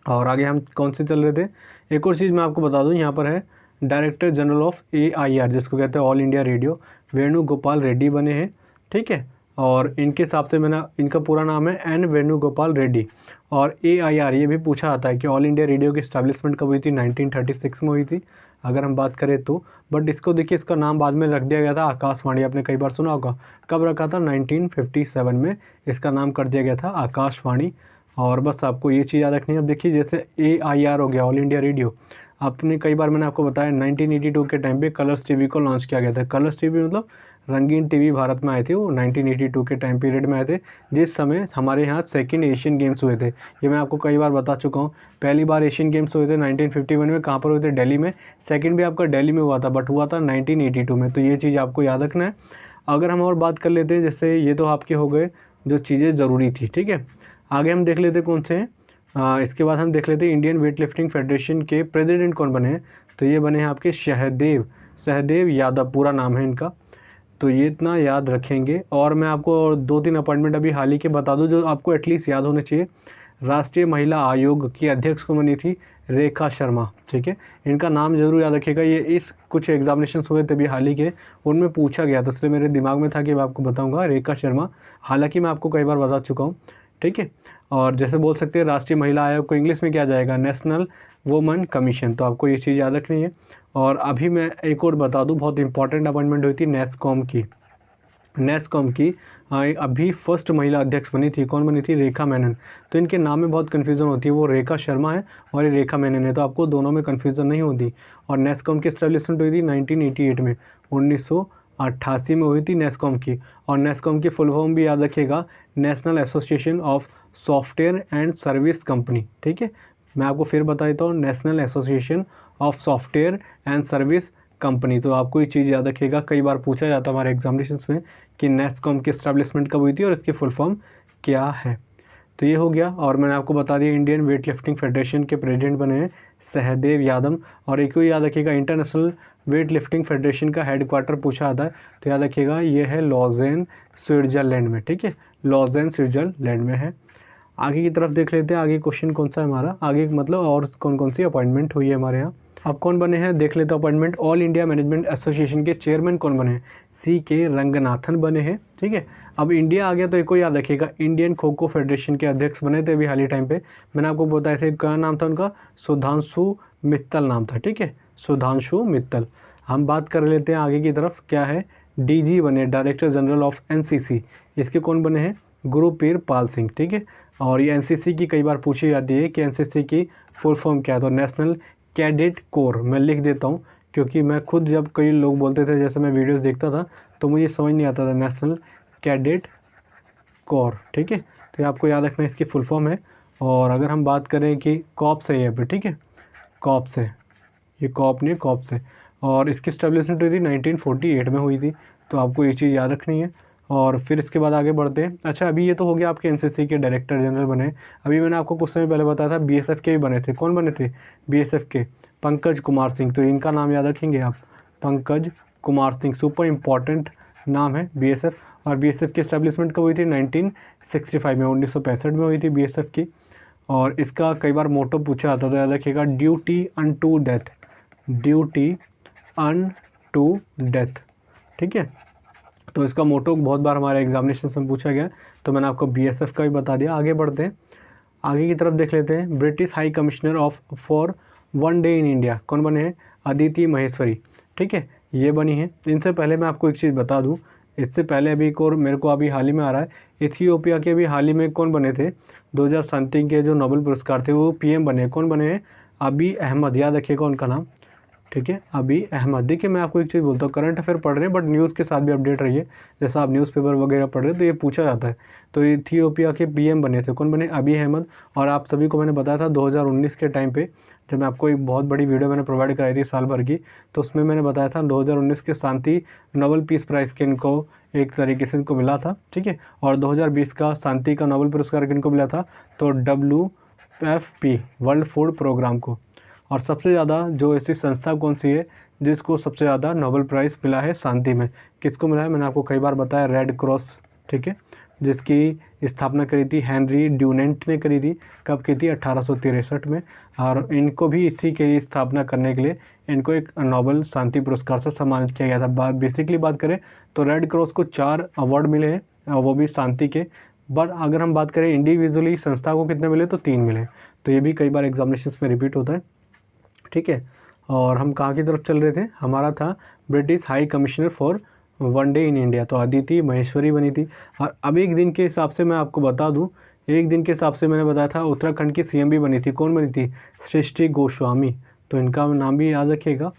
और आगे हम कौन से चल रहे थे, एक और चीज़ मैं आपको बता दूं, यहाँ पर है डायरेक्टर जनरल ऑफ AIR, जिसको कहते हैं all India radio, Venugopal Reddy बने हैं, ठीक है। और इनके हिसाब से मैंने, इनका पूरा नाम है N वेणुगोपाल रेड्डी। और AIR ये भी पूछा आता है कि ऑल इंडिया रेडियो की इस्टेब्लिशमेंट कब हुई थी? 1936 में हुई थी, अगर हम बात करें तो। बट इसको देखिए, इसका नाम बाद में रख दिया गया था आकाशवाणी, आपने कई बार सुना होगा। कब रखा था? 1957 में इसका नाम कर दिया गया था आकाशवाणी। और बस आपको ये चीज़ याद रखनी है। अब देखिए जैसे AIR हो गया, ऑल इंडिया रेडियो, आपने कई बार मैंने आपको बताया 1982 के टाइम पे कलर्स टीवी को लॉन्च किया गया था। कलर्स टीवी मतलब रंगीन टीवी भारत में आए थे, वो 1982 के टाइम पीरियड में आए थे, जिस समय हमारे यहाँ सेकंड एशियन गेम्स हुए थे। ये मैं आपको कई बार बता चुका हूँ। पहली बार एशियन गेम्स हुए थे 1951 में, कहाँ पर हुए थे? दिल्ली में। सेकंड भी आपका दिल्ली में हुआ था, बट हुआ था 1982 में। तो ये चीज़ आपको याद रखना है। अगर हम और बात कर लेते हैं, जैसे ये तो आपके हो गए जो चीज़ें ज़रूरी थी, ठीक है। आगे हम देख लेते हैं कौन से हैं। इसके बाद हम देख लेते हैं इंडियन वेट लिफ्टिंग फेडरेशन के प्रेसिडेंट कौन बने हैं? तो ये बने हैं आपके सहदेव यादव, पूरा नाम है इनका। तो ये इतना याद रखेंगे। और मैं आपको 2-3 अपॉइंटमेंट अभी हाल ही के बता दूं जो आपको एटलीस्ट याद होने चाहिए। राष्ट्रीय महिला आयोग की अध्यक्ष को बनी थी रेखा शर्मा, ठीक है। इनका नाम जरूर याद रखिएगा। ये इस कुछ एग्जामिनेशन हुए थे अभी हाल ही के, उनमें पूछा गया था, इसलिए मेरे दिमाग में था कि मैं आपको बताऊँगा रेखा शर्मा। हालाँकि मैं आपको कई बार बता चुका हूँ, ठीक है। और जैसे बोल सकते हैं राष्ट्रीय महिला आयोग को इंग्लिश में क्या जाएगा? National women commission. तो आपको ये चीज़ याद रखनी है। और अभी मैं एक और बता दूं, बहुत इंपॉर्टेंट अपॉइंटमेंट हुई थी नेस्कॉम की अभी फर्स्ट महिला अध्यक्ष बनी थी। कौन बनी थी? रेखा मेनन। तो इनके नाम में बहुत कन्फ्यूज़न होती है, वो रेखा शर्मा है और ये रेखा मेनन है, तो आपको दोनों में कन्फ्यूज़न नहीं होती। और नेस्कॉम की एस्टेब्लिशमेंट हुई थी 1988 में, 1988 में हुई थी नेस्कॉम की। और नेस्कॉम की फुल फॉर्म भी याद रखिएगा, national association of software and service company, ठीक है। मैं आपको फिर बता देता हूँ, national association of software and service company. तो आपको ये चीज़ याद रखिएगा, कई बार पूछा जाता है हमारे एग्जामिनेशंस में कि नेस्कॉम की एस्टेब्लिशमेंट कब हुई थी और इसकी फुल फॉर्म क्या है। तो ये हो गया। और मैंने आपको बता दिया इंडियन वेट लिफ्टिंग फेडरेशन के प्रेसिडेंट बने हैं सहदेव यादव। और एक ही याद रखिएगा, इंटरनेशनल वेट लिफ्टिंग फेडरेशन का हेडक्वार्टर पूछा आता है, तो याद रखिएगा ये है लॉजेन स्विट्ज़रलैंड में, ठीक है, लॉजेन स्विट्ज़रलैंड में है। आगे की तरफ देख लेते हैं, आगे क्वेश्चन कौन सा है हमारा, आगे मतलब और कौन कौन सी अपॉइंटमेंट हुई है हमारे यहाँ। अब कौन बने हैं देख लेते हैं appointment. All India management association के चेयरमैन कौन बने हैं? CK रंगनाथन बने हैं, ठीक है। अब इंडिया आ गया तो एक को याद रखिएगा, इंडियन खो खो फेडरेशन के अध्यक्ष बने थे अभी हाल ही टाइम पे। मैंने आपको बताया था क्या नाम था उनका? सुधांशु मित्तल नाम था, ठीक है, सुधांशु मित्तल। हम बात कर लेते हैं आगे की तरफ, क्या है? DG बने, डायरेक्टर जनरल ऑफ NCC। इसके कौन बने हैं? गुरुपीर पाल सिंह, ठीक है। और ये एनसीसी की कई बार पूछी जाती है कि एनसीसी की फुल फॉर्म क्या है, तो नेशनल कैडेट कोर मैं लिख देता हूँ, क्योंकि मैं खुद जब कई लोग बोलते थे, जैसे मैं वीडियोस देखता था तो मुझे समझ नहीं आता था, नेशनल कैडेट कोर, ठीक है। तो ये आपको याद रखना इसकी फुल फॉर्म है। और अगर हम बात करें कि कॉप्स है यहाँ पे, ठीक है, कॉप्स है, ये कॉप नहीं कॉप्स है, और इसकी स्टैब्लिशमेंट हुई थी 1948 में हुई थी, तो आपको ये चीज़ याद रखनी है। और फिर इसके बाद आगे बढ़ते हैं। अच्छा, अभी ये तो हो गया आपके एनसीसी के डायरेक्टर जनरल बने। अभी मैंने आपको कुछ समय पहले बताया था बीएसएफ के भी बने थे। कौन बने थे बीएसएफ के? पंकज कुमार सिंह, तो इनका नाम याद रखेंगे आप, पंकज कुमार सिंह, सुपर इम्पॉर्टेंट नाम है बीएसएफ। और बीएसएफ की एस्टेब्लिशमेंट कब हुई थी? 1965 में, 1965 में हुई थी बीएसएफ की। और इसका कई बार मोटो पूछा जाता था, याद रखिएगा, duty unto death, duty unto death, ठीक है। तो इसका मोटो बहुत बार हमारे एग्जामिनेशन में पूछा गया, तो मैंने आपको बीएसएफ का भी बता दिया। आगे बढ़ते हैं, आगे की तरफ देख लेते हैं। British high commissioner of for one day in India कौन बने हैं? अदिति महेश्वरी, ठीक है, ये बनी है। इनसे पहले मैं आपको एक चीज़ बता दूं, इससे पहले अभी एक और मेरे को अभी हाल ही में आ रहा है, इथियोपिया के भी हाल ही में कौन बने थे? 2037 के जो नोबेल पुरस्कार थे वो पीएम बने। कौन बने हैं? अभी अहमद, याद रखिएगा उनका नाम, ठीक है, अभी अहमद। देखिए मैं आपको एक चीज़ बोलता हूँ, करंट अफेयर पढ़ रहे हैं बट न्यूज़ के साथ भी अपडेट रहिए। जैसा आप न्यूज़पेपर वगैरह पढ़ रहे हैं तो ये पूछा जाता है। तो इथियोपिया के पीएम बने थे, कौन बने? अभी अहमद। और आप सभी को मैंने बताया था 2019 के टाइम पे, जब मैं आपको एक बहुत बड़ी वीडियो मैंने प्रोवाइड कराई थी साल भर की, तो उसमें मैंने बताया था 2019 के शांति नोबेल पीस प्राइज़ के इनको एक तरीके से इनको मिला था, ठीक है। और 2020 का शांति का नोबेल पुरस्कार किनको मिला था? तो WFP, वर्ल्ड फूड प्रोग्राम को। और सबसे ज़्यादा जो ऐसी संस्था कौन सी है जिसको सबसे ज़्यादा नोबेल प्राइज़ मिला है शांति में? किसको मिला है? मैंने आपको कई बार बताया, रेड क्रॉस, ठीक है, जिसकी स्थापना करी थी हेनरी ड्यूनेंट ने करी थी। कब की थी? 1863 में। और इनको भी इसी के स्थापना करने के लिए इनको एक नोबेल शांति पुरस्कार से सम्मानित किया गया था। बेसिकली बात करें तो रेड क्रॉस को 4 अवार्ड मिले हैं, वो भी शांति के। बट अगर हम बात करें इंडिविजुअली संस्था को कितने मिले, तो 3 मिले। तो ये भी कई बार एग्जामिनेशन में रिपीट होता है, ठीक है। और हम कहाँ की तरफ चल रहे थे? हमारा था British high commissioner for one day in India, तो अदिति महेश्वरी बनी थी। और अब एक दिन के हिसाब से मैं आपको बता दूं, एक दिन के हिसाब से मैंने बताया था उत्तराखंड की सीएम भी बनी थी। कौन बनी थी? सृष्टि गोस्वामी, तो इनका नाम भी याद रखिएगा।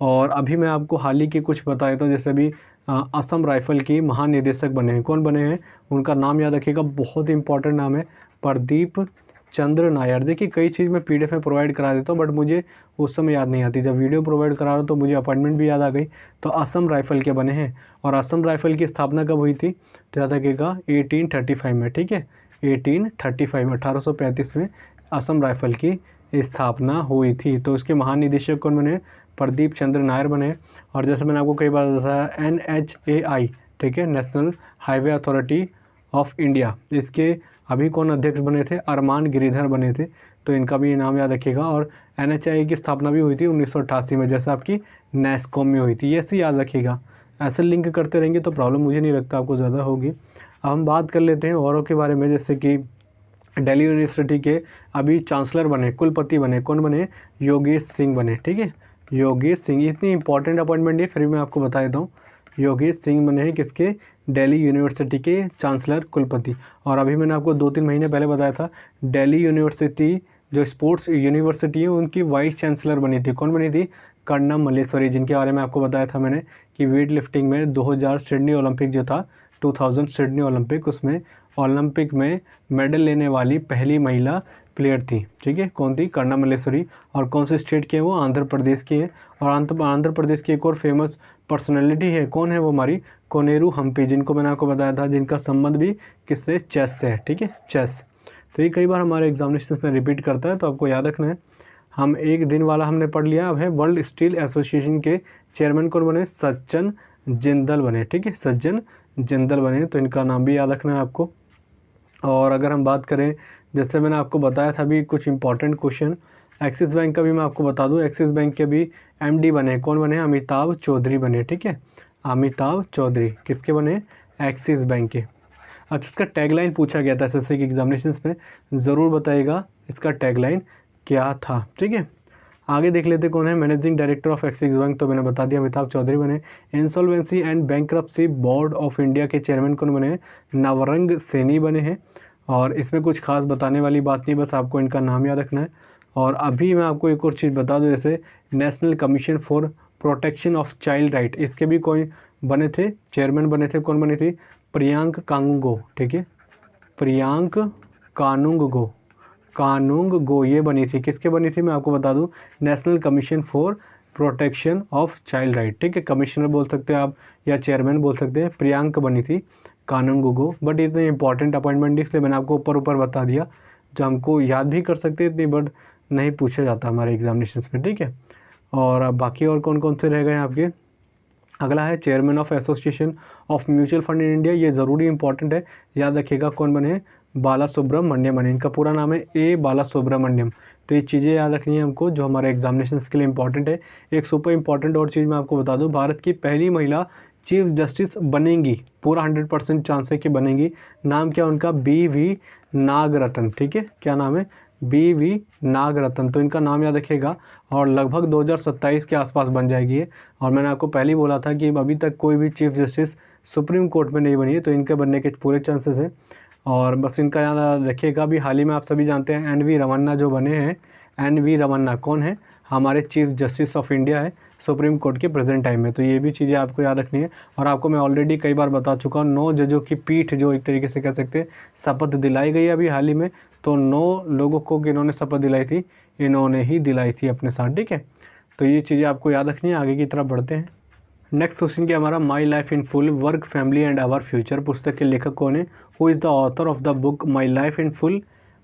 और अभी मैं आपको हाल ही की कुछ बता देता हूँ, जैसे अभी असम राइफल की महानिदेशक बने हैं। कौन बने हैं? उनका नाम याद रखिएगा, बहुत इंपॉर्टेंट नाम है, प्रदीप चंद्र नायर। देखिए कई चीज़ मैं पीडीएफ में प्रोवाइड करा देता हूँ बट मुझे उस समय याद नहीं आती, जब वीडियो प्रोवाइड करा रहा हूँ तो मुझे अपॉइंटमेंट भी याद आ गई। तो असम राइफल के बने हैं। और असम राइफल की स्थापना कब हुई थी? तो याद रखिएगा 1835 में, ठीक है, 1835, 1835 में असम राइफल की स्थापना हुई थी। तो इसके महानिदेशक कौन बने? प्रदीप चंद्र नायर बने। और जैसे मैंने आपको कई बार बताया NHAI, ठीक है, national highway authority of India, इसके अभी कौन अध्यक्ष बने थे? अरमान गिरिधर बने थे। तो इनका भी नाम याद रखिएगा। और NHAI की स्थापना भी हुई थी 1988 में, जैसे आपकी NASSCOM में हुई थी। ये ऐसे याद रखिएगा, ऐसे लिंक करते रहेंगे तो प्रॉब्लम मुझे नहीं लगता आपको ज़्यादा होगी। अब हम बात कर लेते हैं औरों के बारे में, जैसे कि दिल्ली यूनिवर्सिटी के अभी चांसलर बने, कुलपति बने। कौन बने? योगेश सिंह बने, ठीक है, योगेश सिंह। इतनी इंपॉर्टेंट अपॉइंटमेंट है, फिर मैं आपको बता देता हूँ। योगेश सिंह बने हैं किसके? दिल्ली यूनिवर्सिटी के चांसलर कुलपति। और अभी मैंने आपको 2-3 महीने पहले बताया था दिल्ली यूनिवर्सिटी जो स्पोर्ट्स यूनिवर्सिटी है उनकी वाइस चांसलर बनी थी। कौन बनी थी? कर्णम मल्लेश्वरी, जिनके बारे में आपको बताया था मैंने कि वेट लिफ्टिंग में 2000 सिडनी ओलंपिक जो था, 2000 सिडनी ओलंपिक, उसमें ओलंपिक में मेडल लेने वाली पहली महिला प्लेयर थी, ठीक है। कौन थी? कर्णम मल्लेश्वरी। और कौन से स्टेट की है वो? आंध्र प्रदेश की है। और आंध्र प्रदेश की एक और फेमस पर्सनैलिटी है, कौन है वो? हमारी कोनेरू हम्पी, जिनको मैंने आपको बताया था, जिनका संबंध भी किससे? चेस से है, ठीक है, चेस। तो ये कई बार हमारे एग्जामिनेशन में रिपीट करता है, तो आपको याद रखना है। हम एक दिन वाला हमने पढ़ लिया। अब है वर्ल्ड स्टील एसोसिएशन के चेयरमैन कौन बने? सज्जन जिंदल बने, ठीक है, सज्जन जिंदल बने। तो इनका नाम भी याद रखना है आपको। और अगर हम बात करें, जैसे मैंने आपको बताया था अभी कुछ इंपॉर्टेंट क्वेश्चन, एक्सिस बैंक का भी मैं आपको बता दूं। एक्सिस बैंक के भी MD बने। कौन बने? अमिताभ चौधरी बने, ठीक है, अमिताभ चौधरी। किसके बने? एक्सिस बैंक के। अच्छा, इसका टैगलाइन पूछा गया था SSC के एग्जामिनेशन में, ज़रूर बताइएगा इसका टैगलाइन क्या था, ठीक है। आगे देख लेते कौन है managing director of axis bank, तो मैंने बता दिया अमिताभ चौधरी बने। Insolvency and bankruptcy board of India के चेयरमैन कौन बने, नवरंग सैनी बने हैं। और इसमें कुछ खास बताने वाली बात नहीं, बस आपको इनका नाम याद रखना है। और अभी मैं आपको एक और चीज़ बता दूं, जैसे national commission for protection of child right, इसके भी कोई बने थे, चेयरमैन बने थे, कौन बनी थी, प्रियांक कांगो, ठीक है, प्रियांक कानूंगो ये बनी थी, किसके बनी थी मैं आपको बता दूं, national commission for protection of child right, ठीक है, कमिश्नर बोल सकते हैं आप या चेयरमैन बोल सकते हैं, प्रियांक बनी थी कानूंगो। बट इतने इंपॉर्टेंट अपॉइंटमेंट इसलिए मैंने आपको ऊपर बता दिया, जो हमको याद भी कर सकते हैं इतनी, बट नहीं पूछा जाता हमारे एग्जामिनेशंस में, ठीक है। और अब बाकी और कौन कौन से रह गए हैं आपके, अगला है chairman of association of mutual fund in India, ये ज़रूरी इंपॉर्टेंट है, याद रखिएगा कौन बने हैं, बाला सुब्रमण्यम बने, इनका पूरा नाम है ए बाला सुब्रमण्यम। तो ये चीज़ें याद रखनी है हमको जो हमारे एग्जामिनेशन के लिए इंपॉर्टेंट है। एक सुपर इंपॉर्टेंट और चीज़ मैं आपको बता दूं, भारत की पहली महिला चीफ जस्टिस बनेंगी, पूरा 100% चांस है कि बनेंगी। नाम क्या उनका, BV नागरत्न, ठीक है, क्या नाम है, BV नागरत्न, तो इनका नाम याद रखिएगा। और लगभग 2027 के आसपास बन जाएगी ये। और मैंने आपको पहले ही बोला था कि अभी तक कोई भी चीफ जस्टिस सुप्रीम कोर्ट में नहीं बनी है, तो इनके बनने के पूरे चांसेस हैं। और बस इनका याद रखिएगा, अभी हाल ही में आप सभी जानते हैं NV रमन्ना जो बने हैं, NV रमन्ना कौन है, हमारे चीफ जस्टिस ऑफ इंडिया है सुप्रीम कोर्ट के प्रेजेंट टाइम में। तो ये भी चीज़ें आपको याद रखनी है। और आपको मैं ऑलरेडी कई बार बता चुका हूँ, 9 जजों की पीठ जो एक तरीके से कह सकते हैं शपथ दिलाई गई अभी हाल ही में, तो 9 लोगों को इन्होंने शपथ दिलाई थी, इन्होंने ही दिलाई थी अपने साथ, ठीक है। तो ये चीज़ें आपको याद रखनी है। आगे की तरफ बढ़ते हैं। नेक्स्ट क्वेश्चन क्या हमारा, my life in full work family and our future, पुस्तक के लेखक कौन है, who is the author of the book my life in full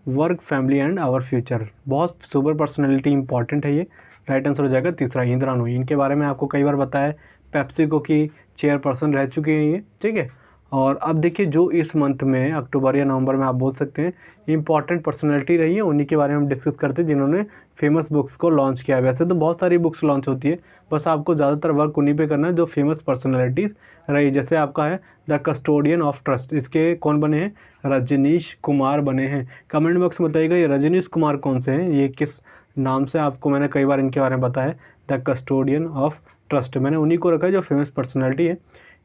work family and our future. बहुत सुपर पर्सनैलिटी इंपॉर्टेंट है ये। राइट आंसर हो जाएगा तीसरा, इंदिरा नूई। इनके बारे में आपको कई बार बताया, पेप्सिको की चेयरपर्सन रह चुके हैं ये, ठीक है। और अब देखिए जो इस मंथ में अक्टूबर या नवंबर में आप बोल सकते हैं इंपॉर्टेंट पर्सनैलिटी रही है, उन्हीं के बारे में हम डिस्कस करते हैं जिन्होंने फेमस बुक्स को लॉन्च किया है। वैसे तो बहुत सारी बुक्स लॉन्च होती है, बस आपको ज़्यादातर वर्क उन्हीं पे करना है जो फेमस पर्सनैलिटीज़ रही। जैसे आपका है द कस्टोडियन ऑफ ट्रस्ट, इसके कौन बने हैं, रजनीश कुमार बने हैं। कमेंट बॉक्स में बताइएगा ये रजनीश कुमार कौन से हैं, ये किस नाम से, आपको मैंने कई बार इनके बारे में बताया। द कस्टोडियन ऑफ ट्रस्ट मैंने उन्हीं को रखा है जो फेमस पर्सनैलिटी है।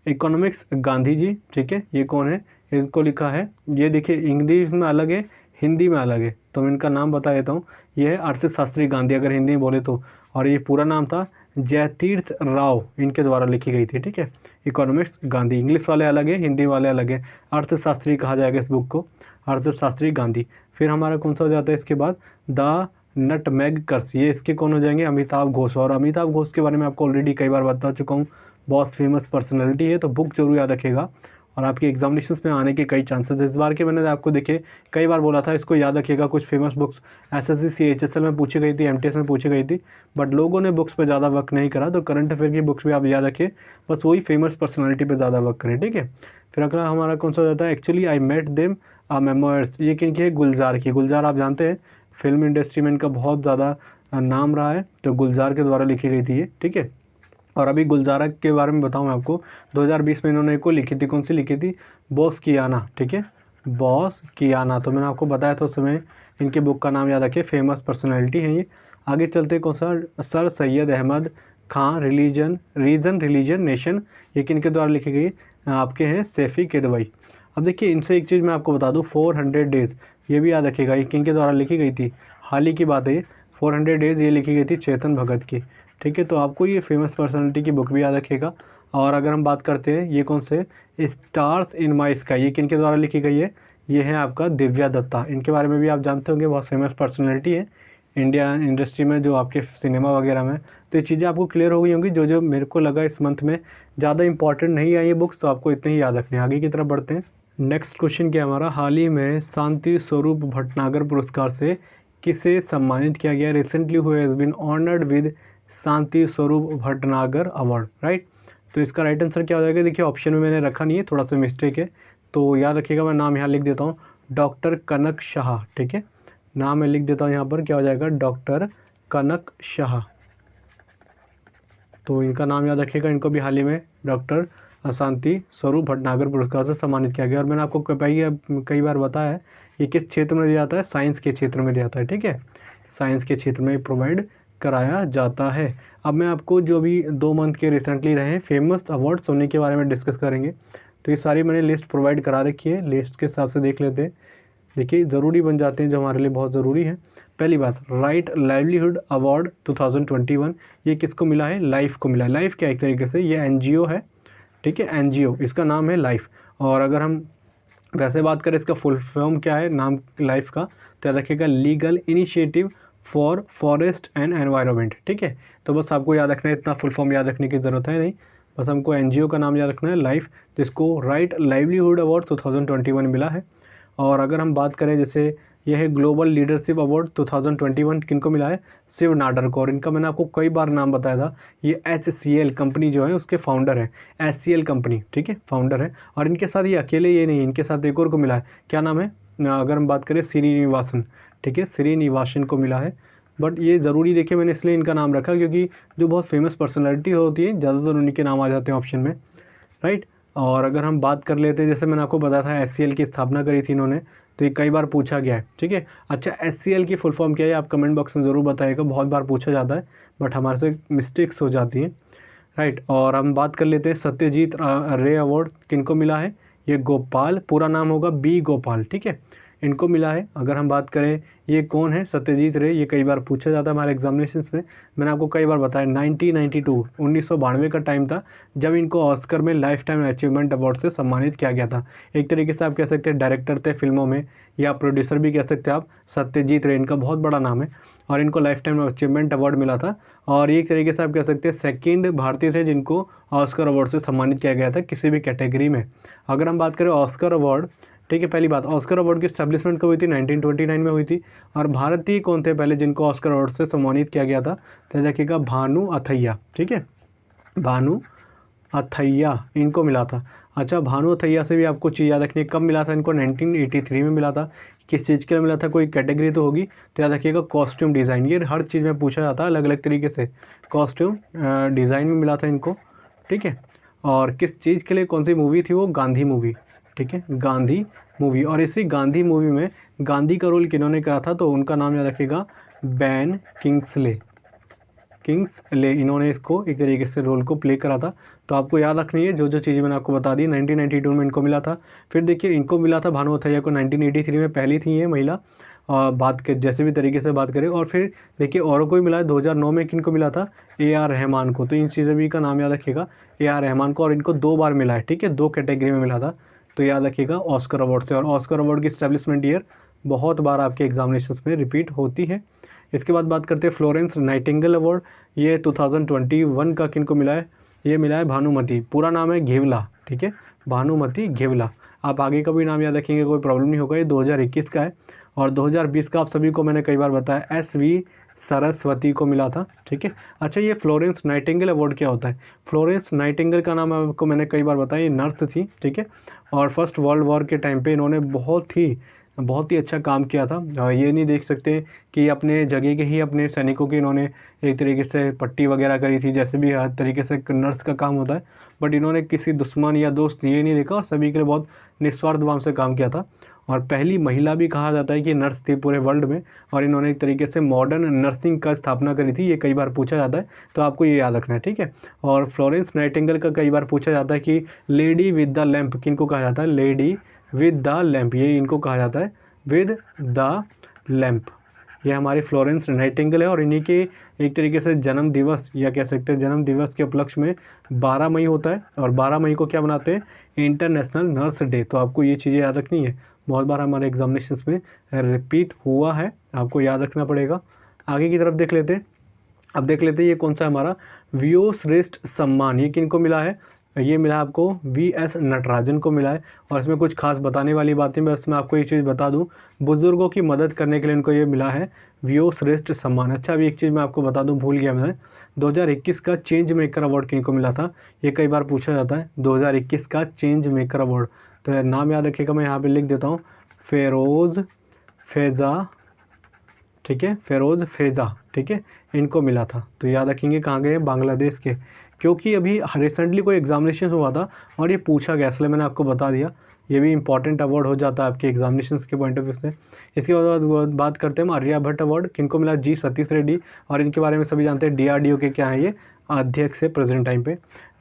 इकोनॉमिक्स गांधी जी, ठीक है, ये कौन है, इसको लिखा है, ये देखिए इंग्लिश में अलग है, हिंदी में अलग है, तो मैं इनका नाम बता देता हूँ। ये है अर्थशास्त्री गांधी अगर हिंदी में बोले तो, और ये पूरा नाम था जयतीर्थ राव, इनके द्वारा लिखी गई थी, ठीक है। इकोनॉमिक्स गांधी, इंग्लिश वाले अलग है, हिंदी वाले अलग है, अर्थशास्त्री कहा जाएगा इस बुक को, अर्थशास्त्री गांधी। फिर हमारा कौन सा हो जाता है इसके बाद, द नटमैगकर्स, ये इसके कौन हो जाएंगे, अमिताभ घोष। और अमिताभ घोष के बारे में आपको ऑलरेडी कई बार बता चुका हूँ, बहुत फेमस पर्सनैलिटी है, तो बुक जरूर याद रखिएगा। और आपके एग्जामिनेशंस में आने के कई चांसेस है। इस बार के मैंने आपको देखिए कई बार बोला था इसको याद रखिएगा, कुछ फेमस बुक्स SSC CHSL में पूछी गई थी, MTS में पूछी गई थी, बट लोगों ने बुक्स पे ज़्यादा वर्क नहीं करा, तो करंट अफेयर की बुक्स भी आप याद रखिए, बस वही फेमस पर्सनैलिटी पे ज़्यादा वर्क करें, ठीक है। फिर अगला हमारा कौन सा हो जाता है, actually I met them memoirs, ये किनकी है, गुलजार की। गुलजार आप जानते हैं फिल्म इंडस्ट्री में इनका बहुत ज़्यादा नाम रहा है, तो गुलजार के द्वारा लिखी गई थी ये, ठीक है। और अभी गुलजारा के बारे में बताऊं मैं आपको, 2020 में इन्होंने को लिखी थी, कौन सी लिखी थी, बॉस कियाना, ठीक है, बॉस कियाना। तो मैंने आपको बताया था उस समय, इनके बुक का नाम याद रखिए, फेमस पर्सनैलिटी है ये। आगे चलते कौन सा, सर सैयद अहमद खां, रीजन रिलीजन नेशन, ये किनके द्वारा लिखी गई, आपके हैं सैफ़ी किदवई। अब देखिए इनसे एक चीज़ मैं आपको बता दूँ, 400 डेज़, ये भी याद रखिएगा, ये किनके द्वारा लिखी गई थी, हाल ही की बात है, 400 डेज़ ये लिखी गई थी चेतन भगत की, ठीक है। तो आपको ये फेमस पर्सनैलिटी की बुक भी याद रखिएगा। और अगर हम बात करते हैं ये कौन से, स्टार्स इन माई स्काई, ये किनके द्वारा लिखी गई है, ये है आपका दिव्या दत्ता। इनके बारे में भी आप जानते होंगे, बहुत फेमस पर्सनैलिटी है इंडियन इंडस्ट्री में, जो आपके सिनेमा वगैरह में। तो ये चीज़ें आपको क्लियर हो गई होंगी, जो मेरे को लगा इस मंथ में ज़्यादा इंपॉर्टेंट नहीं आई ये बुक्स, तो आपको इतने ही याद रखने। आगे की तरफ बढ़ते हैं। नेक्स्ट क्वेश्चन क्या हमारा, हाल ही में शांति स्वरूप भटनागर पुरस्कार से किसे सम्मानित किया गया, recently who has been honoured with Shanti Swarup Bhatnagar award, right. तो इसका राइट आंसर क्या हो जाएगा, देखिए ऑप्शन में मैंने रखा नहीं है, थोड़ा सा मिस्टेक है, तो याद रखिएगा, मैं नाम यहाँ लिख देता हूँ, डॉक्टर कनक शाह, ठीक है, नाम मैं लिख देता हूँ यहाँ पर, क्या हो जाएगा, डॉक्टर कनक शाह। तो इनका नाम याद रखिएगा, इनको भी हाल ही में डॉक्टर शांति स्वरूप भटनागर पुरस्कार से सम्मानित किया गया। और मैंने आपको कई बार बताया है ये किस क्षेत्र में दिया जाता है, साइंस के क्षेत्र में दिया जाता है, ठीक है, साइंस के क्षेत्र में प्रोवाइड कराया जाता है। अब मैं आपको जो भी 2 मंथ के रिसेंटली रहे फेमस अवार्ड्स उन्हीं के बारे में डिस्कस करेंगे। तो ये सारी मैंने लिस्ट प्रोवाइड करा रखी है, लिस्ट के हिसाब से देख लेते हैं। देखिए ज़रूरी बन जाते हैं जो हमारे लिए बहुत ज़रूरी है। पहली बात, राइट लाइवलीहुड अवार्ड 2021, ये किसको मिला है? लाइफ को मिला है। लाइफ क्या एक तरीके से ये एनजीओ है, ठीक है, एनजीओ, इसका नाम है लाइफ। और अगर हम वैसे बात करें इसका फुल फॉर्म क्या है नाम लाइफ का, तो याद रखिएगा legal initiative for forest and environment, ठीक है। तो बस आपको याद रखना है, इतना फुल फॉर्म याद रखने की ज़रूरत है नहीं, बस हमको एनजीओ का नाम याद रखना है लाइफ, जिसको राइट लाइवलीहुड अवार्ड 2021 मिला है। और अगर हम बात करें जैसे यह है ग्लोबल लीडरशिप अवार्ड 2021 किनको मिला है? शिव नाडर को। और इनका मैंने आपको कई बार नाम बताया था, ये HCL कंपनी जो है उसके फाउंडर है, HCL कंपनी, ठीक है, फाउंडर है। और इनके साथ ये अकेले ये नहीं, इनके साथ एक और को मिला है, क्या नाम है? अगर हम बात करें श्रीनिवासन, ठीक है, श्रीनिवासन को मिला है। बट ये ज़रूरी देखिए मैंने इसलिए इनका नाम रखा क्योंकि जो बहुत फेमस पर्सनैलिटी होती है ज़्यादातर उन्हीं के नाम आ जाते हैं ऑप्शन में, राइट। और अगर हम बात कर लेते हैं, जैसे मैंने आपको बताया था HCL की स्थापना करी थी इन्होंने, तो ये कई बार पूछा गया है, ठीक है। अच्छा, HCL की फुल फॉर्म क्या है आप कमेंट बॉक्स में ज़रूर बताइएगा, बहुत बार पूछा जाता है बट हमारे से मिस्टेक्स हो जाती हैं, राइट। और हम बात कर लेते हैं सत्यजीत रे अवार्ड किनको मिला है? ये गोपाल, पूरा नाम होगा B गोपाल, ठीक है, इनको मिला है। अगर हम बात करें ये कौन है सत्यजीत रे, ये कई बार पूछा जाता है हमारे एग्जामिनेशंस में, मैंने आपको कई बार बताया 1992 का टाइम था जब इनको ऑस्कर में लाइफ टाइम अचीवमेंट अवार्ड से सम्मानित किया गया था। एक तरीके से आप कह सकते हैं डायरेक्टर थे फिल्मों में, या प्रोड्यूसर भी कह सकते हैं आप, सत्यजीत रे, इनका बहुत बड़ा नाम है और इनको लाइफ टाइम अचीवमेंट अवार्ड मिला था। और एक तरीके से आप कह सकते हैं सेकंड भारतीय थे जिनको ऑस्कर अवार्ड से सम्मानित किया गया था किसी भी कैटेगरी में। अगर हम बात करें ऑस्कर अवार्ड, ठीक है, पहली बात ऑस्कर अवार्ड की एस्टैब्लिशमेंट कब हुई थी? 1929 में हुई थी। और भारतीय कौन थे पहले जिनको ऑस्कर अवार्ड से सम्मानित किया गया था? तो देखिएगा भानु अथैया, ठीक है, भानु अथैया इनको मिला था। अच्छा, भानु अथैया से भी आपको चीज़ याद रखनी है, कब मिला था इनको? 1983 में मिला था। किस चीज़ के लिए मिला था? कोई कैटेगरी तो होगी, तो याद रखिएगा कॉस्ट्यूम डिज़ाइन। ये हर चीज़ में पूछा जाता है अलग अलग तरीके से, कॉस्ट्यूम डिज़ाइन में मिला था इनको, ठीक है। और किस चीज़ के लिए, कौन सी मूवी थी वो? गांधी मूवी, ठीक है, गांधी मूवी। और इसी गांधी मूवी में गांधी का रोल किन्होंने करा था? तो उनका नाम याद रखिएगा बेन किंग्सले, इन्होंने इसको एक तरीके से रोल को प्ले करा था। तो आपको याद रखनी है जो जो चीज़ें मैंने आपको बता दी। 1992 में इनको मिला था। फिर देखिए इनको मिला था भानु अथैया को 1983 में, पहली थी ये महिला बात के जैसे भी तरीके से बात करें। और फिर देखिए औरों को भी मिला है, 2009 में किनको मिला था? AR रहमान को। तो इन चीज़ें भी का नाम याद रखिएगा, AR रहमान को। और इनको 2 बार मिला है, ठीक है, 2 कैटेगरी में मिला था। तो याद रखिएगा ऑस्कर अवार्ड से। और ऑस्कर अवार्ड की एस्टैब्लिशमेंट ईयर बहुत बार आपके एग्जामिनेशंस में रिपीट होती है। इसके बाद बात करते हैं फ्लोरेंस नाइटिंगेल अवार्ड, ये 2021 का किनको मिला है? ये मिला है भानुमति, पूरा नाम है घेवला, ठीक है, भानुमति घेवला। आप आगे का भी नाम याद रखेंगे, कोई प्रॉब्लम नहीं होगा। ये 2021 का है। और 2020 का आप सभी को मैंने कई बार बताया SV सरस्वती को मिला था, ठीक है। अच्छा, ये फ्लोरेंस नाइटिंगेल अवार्ड क्या होता है? फ्लोरेंस नाइटिंगेल का नाम आपको मैंने कई बार बताया, ये नर्स थी, ठीक है। और फर्स्ट वर्ल्ड वॉर के टाइम पे इन्होंने बहुत ही अच्छा काम किया था। ये नहीं देख सकते कि अपने जगह के ही अपने सैनिकों की इन्होंने एक तरीके से पट्टी वगैरह करी थी, जैसे भी हर तरीके से नर्स का काम होता है। बट इन्होंने किसी दुश्मन या दोस्त ये नहीं देखा और सभी के लिए बहुत निस्वार्थ भाव से काम किया था। और पहली महिला भी कहा जाता है कि नर्स थी पूरे वर्ल्ड में। और इन्होंने एक तरीके से मॉडर्न नर्सिंग का स्थापना करी थी, ये कई बार पूछा जाता है, तो आपको ये याद रखना है, ठीक है। और फ्लोरेंस नाइटिंगेल का कई बार पूछा जाता है कि लेडी विद द लैंप किनको कहा जाता है? लेडी विद द लैंप, ये इनको कहा जाता है विद द लैंप। ये हमारी फ्लोरेंस नाइटिंगेल है। और इन्हीं के एक तरीके से जन्म दिवस या कह सकते हैं जन्म दिवस के उपलक्ष्य में 12 मई होता है। और 12 मई को क्या बनाते हैं? International nurse day. तो आपको ये चीज़ें याद रखनी है, बहुत बार हमारे एग्जामिनेशंस में रिपीट हुआ है, आपको याद रखना पड़ेगा। आगे की तरफ देख लेते हैं। अब देख लेते हैं ये कौन सा हमारा वीओश्रेष्ठ सम्मान, ये किनको मिला है? ये मिला आपको VS नटराजन को मिला है। और इसमें कुछ खास बताने वाली बातें, मैं इसमें आपको एक चीज़ बता दूं, बुज़ुर्गों की मदद करने के लिए इनको ये मिला है वीओश्रेष्ठ सम्मान। अच्छा, अभी एक चीज़ मैं आपको बता दूं, भूल गया मैं, 2021 का चेंज मेकर अवार्ड किनको मिला था? ये कई बार पूछा जाता है, 2021 का चेंज मेकर अवार्ड। तो नाम याद रखिएगा, मैं यहाँ पर लिख देता हूँ, फेरोज़ फेज़ा, ठीक है, फेरोज़ फेजा, ठीक है, इनको मिला था। तो याद रखेंगे कहाँ गए, बांग्लादेश के, क्योंकि अभी रिसेंटली कोई एग्जामिनेशन हुआ था और ये पूछा गया, इसलिए मैंने आपको बता दिया। ये भी इंपॉर्टेंट अवार्ड हो जाता है आपके एग्जामिनेशंस के पॉइंट ऑफ व्यू से। इसके बाद बात करते हैं हम आर्यभट्ट अवार्ड किनको मिला, जी सतीश रेड्डी, और इनके बारे में सभी जानते हैं, DRDO के क्या है ये अध्यक्ष है प्रेजेंट टाइम पे,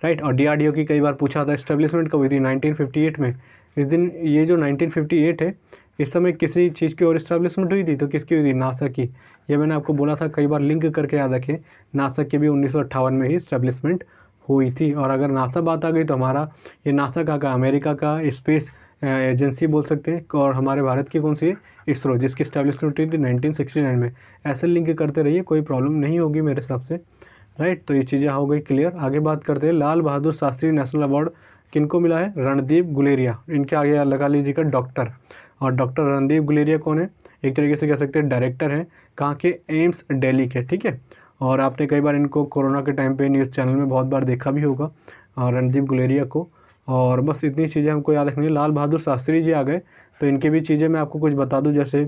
राइट। और DRDO की कई बार पूछा था इस्टेब्लिशमेंट कब हुई थी, 1958 में। इस दिन ये जो 1958 है, इस समय किसी चीज़ की और इस्टेब्लिशमेंट हुई थी, तो किसकी हुई थी, नासा की। ये मैंने आपको बोला था, कई बार लिंक करके याद रखें, नासा की भी 1958 में ही इस्टेब्लिशमेंट हुई थी। और अगर नासा बात आ गई तो हमारा ये नासा का अमेरिका का स्पेस एजेंसी बोल सकते हैं, और हमारे भारत की कौन सी है, इसरो, जिसकी स्टैब्लिशमेंट हुई थी 1969 में। ऐसे लिंक करते रहिए, कोई प्रॉब्लम नहीं होगी मेरे हिसाब से, राइट। तो ये चीज़ें हो गई क्लियर। आगे बात करते हैं, लाल बहादुर शास्त्री नेशनल अवार्ड किनको मिला है, रणदीप गुलेरिया, इनके आगे लगा लीजिएगा डॉक्टर। और डॉक्टर रणदीप गुलेरिया कौन है, एक तरीके से कह सकते हैं डायरेक्टर हैं कहाँ के, एम्स दिल्ली के, ठीक है। और आपने कई बार इनको कोरोना के टाइम पे न्यूज़ चैनल में बहुत बार देखा भी होगा रणदीप गुलेरिया को। और बस इतनी चीज़ें हमको याद रखनी है। लाल बहादुर शास्त्री जी आ गए, तो इनकी भी चीज़ें मैं आपको कुछ बता दूं, जैसे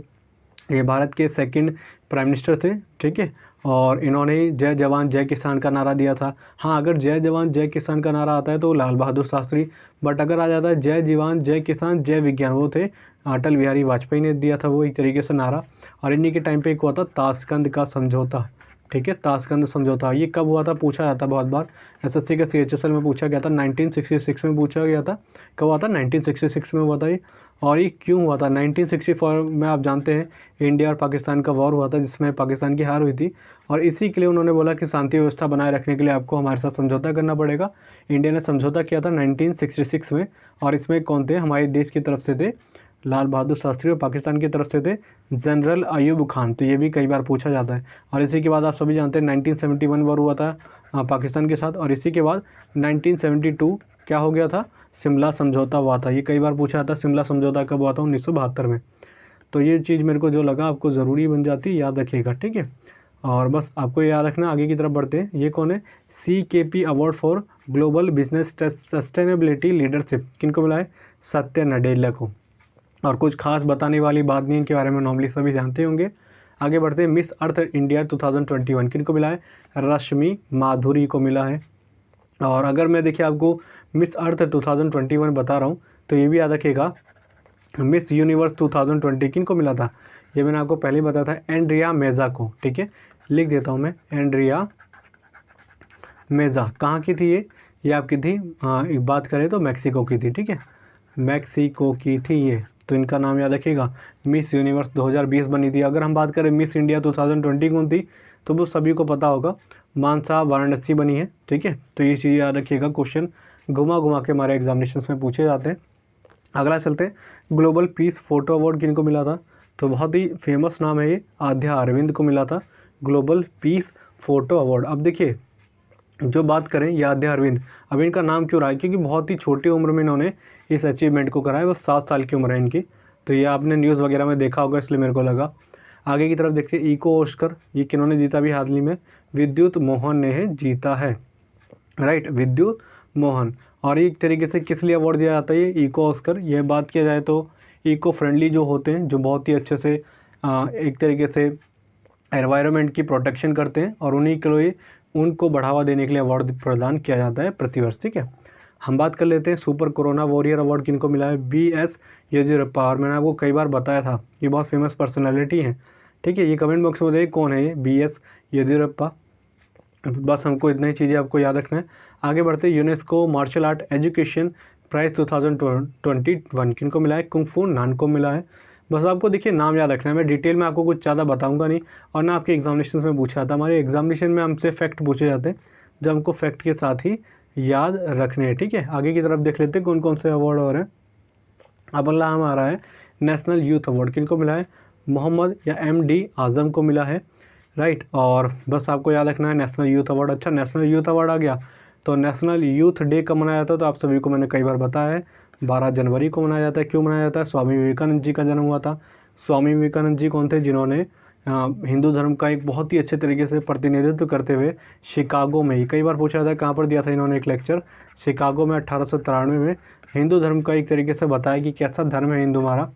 ये भारत के सेकंड प्राइम मिनिस्टर थे, ठीक है। और इन्होंने जय जवान जय किसान का नारा दिया था। हाँ, अगर जय जवान जय किसान का नारा आता है तो लाल बहादुर शास्त्री, बट अगर आ जाता है जय जवान जय किसान जय विज्ञान, वो थे अटल बिहारी वाजपेयी ने दिया था वो एक तरीके से नारा। और इन्हीं के टाइम पे एक हुआ था ताशकंद का समझौता, ठीक है, ताशकंद समझौता। ये कब हुआ था पूछा जाता बहुत बार, SSC के CHSL में पूछा गया था, 1966 में पूछा गया था। कब हुआ था, 1966 में हुआ था ये। और ये क्यों हुआ था, 1964 में आप जानते हैं इंडिया और पाकिस्तान का वॉर हुआ था, जिसमें पाकिस्तान की हार हुई थी। और इसी के लिए उन्होंने बोला कि शांति व्यवस्था बनाए रखने के लिए आपको हमारे साथ समझौता करना पड़ेगा। इंडिया ने समझौता किया था 1966 में। और इसमें कौन थे, हमारे देश की तरफ से थे लाल बहादुर शास्त्री, और पाकिस्तान की तरफ से थे जनरल अयूब खान। तो ये भी कई बार पूछा जाता है। और इसी के बाद आप सभी जानते हैं 1971 वॉर हुआ था पाकिस्तान के साथ। और इसी के बाद 1972 क्या हो गया था, शिमला समझौता हुआ था। ये कई बार पूछा जाता है, शिमला समझौता कब हुआ था, 1972 में। तो ये चीज़ मेरे को जो लगा आपको ज़रूरी बन जाती, याद रखिएगा, ठीक है। और बस आपको याद रखना, आगे की तरफ बढ़ते हैं। ये कौन है, CKP award for global business sustainability leadership किनको मिला है, सत्या नडेला को। और कुछ खास बताने वाली बात नहीं, इनके बारे में नॉर्मली सभी जानते होंगे। आगे बढ़ते हैं, मिस अर्थ इंडिया 2021 किनको मिला है, रश्मि माधुरी को मिला है। और अगर मैं देखिए आपको मिस अर्थ 2021 बता रहा हूँ, तो ये भी याद रखिएगा, मिस यूनिवर्स 2020 किनको मिला था, ये मैंने आपको पहले ही बताया था, एंड्रिया मेजा को, ठीक है, लिख देता हूँ मैं, एंड्रिया मेजा। कहाँ की थी ये आपकी थी, एक बात करें तो मैक्सिको की थी, ठीक है, मैक्सिको की थी ये। तो इनका नाम याद रखिएगा। मिस यूनिवर्स 2020 बनी थी। अगर हम बात करें मिस इंडिया 2020 कौन थी, तो वो सभी को पता होगा, मानसा वाराणसी बनी है, ठीक है। तो ये चीज़ याद रखिएगा, क्वेश्चन घुमा घुमा के हमारे एग्जामिनेशन में पूछे जाते हैं। अगला चलते हैं, ग्लोबल पीस फोटो अवार्ड किनको मिला था, तो बहुत ही फेमस नाम है ये, आध्या अरविंद को मिला था ग्लोबल पीस फोटो अवार्ड। अब देखिए जो बात करें ये आध्या अरविंद, अब इनका नाम क्यों रहा है, क्योंकि बहुत ही छोटी उम्र में इन्होंने इस अचीवमेंट को करा है, बस 7 साल की उम्र है इनकी। तो ये आपने न्यूज़ वगैरह में देखा होगा, इसलिए मेरे को लगा। आगे की तरफ देखिए, इको ऑस्कर, ये किन्होंने जीता भी हाल ही में, विद्युत मोहन ने है जीता है, राइट, विद्युत मोहन। और एक तरीके से किस लिए अवार्ड दिया जाता है ये इको ऑस्कर, ये बात किया जाए तो इको फ्रेंडली जो होते हैं, जो बहुत ही अच्छे से एक तरीके से एनवायरनमेंट की प्रोटेक्शन करते हैं, और उन्हीं के लिए उनको बढ़ावा देने के लिए अवार्ड प्रदान किया जाता है प्रतिवर्ष, ठीक है। हम बात कर लेते हैं, सुपर कोरोना वॉरियर अवार्ड किनको मिला है, BS येदियुरप्पा। और मैंने आपको कई बार बताया था, ये बहुत फेमस पर्सनैलिटी हैं, ठीक है। ये कमेंट बॉक्स में बताइए कौन है ये BS येदियुरप्पा। बस हमको इतनी चीज़ें आपको याद रखना है। आगे बढ़ते, UNESCO martial art education prize 2021 किनको मिला है, कुंग फू नान को मिला है। बस आपको देखिए नाम याद रखना है, मैं डिटेल में आपको कुछ ज़्यादा बताऊंगा नहीं। और ना आपके एग्जामिनेशन में पूछा था, हमारे एग्जामिनेशन में हमसे फैक्ट पूछे जाते हैं, जो हमको फैक्ट के साथ ही याद रखने हैं, ठीक है। आगे की तरफ देख लेते हैं कौन कौन से अवार्ड हो रहे हैं। अब अगला हमारा है नेशनल यूथ अवार्ड, किनको मिला है, मोहम्मद या MD आज़म को मिला है, राइट। और बस आपको याद रखना है नेशनल यूथ अवार्ड। अच्छा, नेशनल यूथ अवार्ड आ गया, तो नेशनल यूथ डे कब मनाया जाता है, तो आप सभी को मैंने कई बार बताया है, 12 जनवरी को मनाया जाता है। क्यों मनाया जाता है, स्वामी विवेकानंद जी का जन्म हुआ था। स्वामी विवेकानंद जी कौन थे, जिन्होंने हिंदू धर्म का एक बहुत ही अच्छे तरीके से प्रतिनिधित्व करते हुए शिकागो में, कई बार पूछा जाता है कहाँ पर दिया था इन्होंने एक लेक्चर, शिकागो में 1893 में हिंदू धर्म का एक तरीके से बताया कि कैसा धर्म है हिंदू हमारा,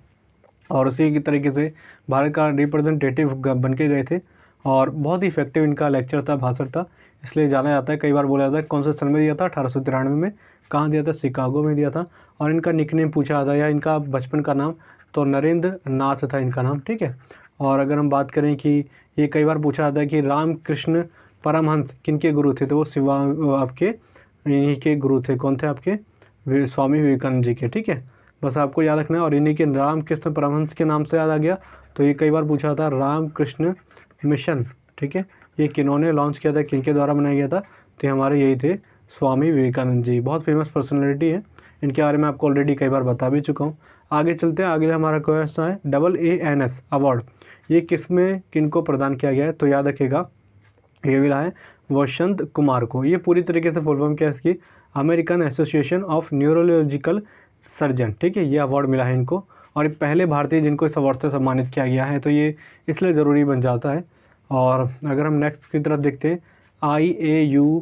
और उसी की तरीके से भारत का रिप्रेजेंटेटिव बन के गए थे और बहुत ही इफेक्टिव इनका लेक्चर था, भाषण था, इसलिए जाना जाता है। कई बार बोला जाता है कौन से सन में दिया था, 1893 में। कहाँ दिया था? शिकागो में दिया था। और इनका निकनेम पूछा जाता है या इनका बचपन का नाम, तो नरेंद्र नाथ था इनका नाम, ठीक है। और अगर हम बात करें कि ये कई बार पूछा जाता है कि रामकृष्ण परमहंस किनके गुरु थे, तो वो शिवा आपके इन्हीं के गुरु थे। कौन थे आपके? स्वामी विवेकानंद जी के, ठीक है। बस आपको याद रखना है। और इन्हीं के रामकृष्ण परमहंस के नाम से याद आ गया, तो ये कई बार पूछा था रामकृष्ण मिशन, ठीक है। ये किन्होंने लॉन्च किया था, किनके द्वारा बनाया गया था? तो हमारे यही थे, स्वामी विवेकानंद जी। बहुत फेमस पर्सनैलिटी है, इनके बारे में आपको ऑलरेडी कई बार बता भी चुका हूँ। आगे चलते हैं। आगे हमारा क्वेश्चन है AANS अवार्ड, ये किस में किनको प्रदान किया गया है? तो याद रखिएगा ये मिला है वसंत कुमार को। ये पूरी तरीके से फुल फॉर्म क्या है इसकी? American association of neurological surgeon, ठीक है। ये अवार्ड मिला है इनको और ये पहले भारतीय जिनको इस अवार्ड से सम्मानित किया गया है, तो ये इसलिए ज़रूरी बन जाता है। और अगर हम नेक्स्ट की तरफ देखते हैं, IAU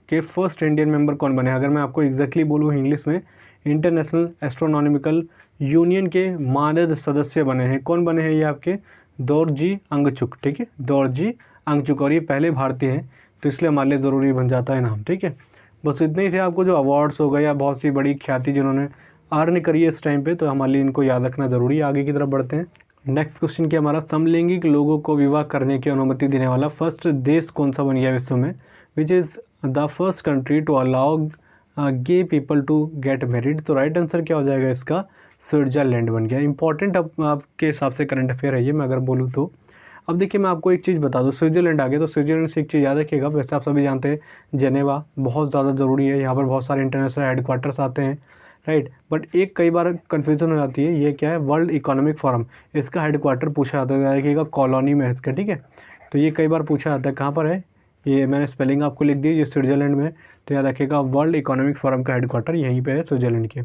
के फर्स्ट इंडियन मेंबर कौन बने? अगर मैं आपको एग्जैक्टली बोलूँ इंग्लिश में, इंटरनेशनल एस्ट्रोनॉमिकल यूनियन के मानद सदस्य बने हैं। कौन बने हैं ये आपके? दोरजी अंगचुक, ठीक है, दोरजी अंगचुक। और ये पहले भारतीय हैं, तो इसलिए हमारे लिए ज़रूरी बन जाता है नाम, ठीक है। बस इतने ही थे आपको जो अवार्ड्स हो गए या बहुत सी बड़ी ख्याति जिन्होंने अर्न करी है इस टाइम पे, तो हमारे लिए इनको याद रखना ज़रूरी है। आगे की तरफ बढ़ते हैं। नेक्स्ट क्वेश्चन क्या हमारा? समलैंगिक लोगों को विवाह करने की अनुमति देने वाला फर्स्ट देश कौन सा बन गया विश्व में? Which is the first country to allow gay people to get married? तो राइट आंसर क्या हो जाएगा इसका? स्विट्ज़रलैंड बन गया। इंपॉर्टेंट आपके हिसाब से करंट अफेयर है ये, मैं अगर बोलूँ तो। अब देखिए मैं आपको एक चीज़ बता दूँ, स्विट्ज़रलैंड आ गया तो स्विट्ज़रलैंड से एक चीज़ याद रखिएगा। वैसे आप सभी जानते हैं जेनेवा बहुत ज़्यादा ज़रूरी है, यहाँ पर बहुत सारे इंटरनेशनल हेडक्वार्टर्स आते हैं, राइट। बट एक कई बार कन्फ्यूज़न हो जाती है, ये क्या है? वर्ल्ड इकोनॉमिक फोरम, इसका हेडक्वार्टर पूछा जाता है कि कॉलोनी में है इसका, ठीक है। तो ये कई बार पूछा जाता है कहाँ पर है, ये मैंने स्पेलिंग आपको लिख दी, ये स्विट्ज़रलैंड में। तो याद रखिएगा वर्ल्ड इकोनॉमिक फोरम का हेडक्वार्टर यहीं पे है, स्विट्ज़रलैंड के।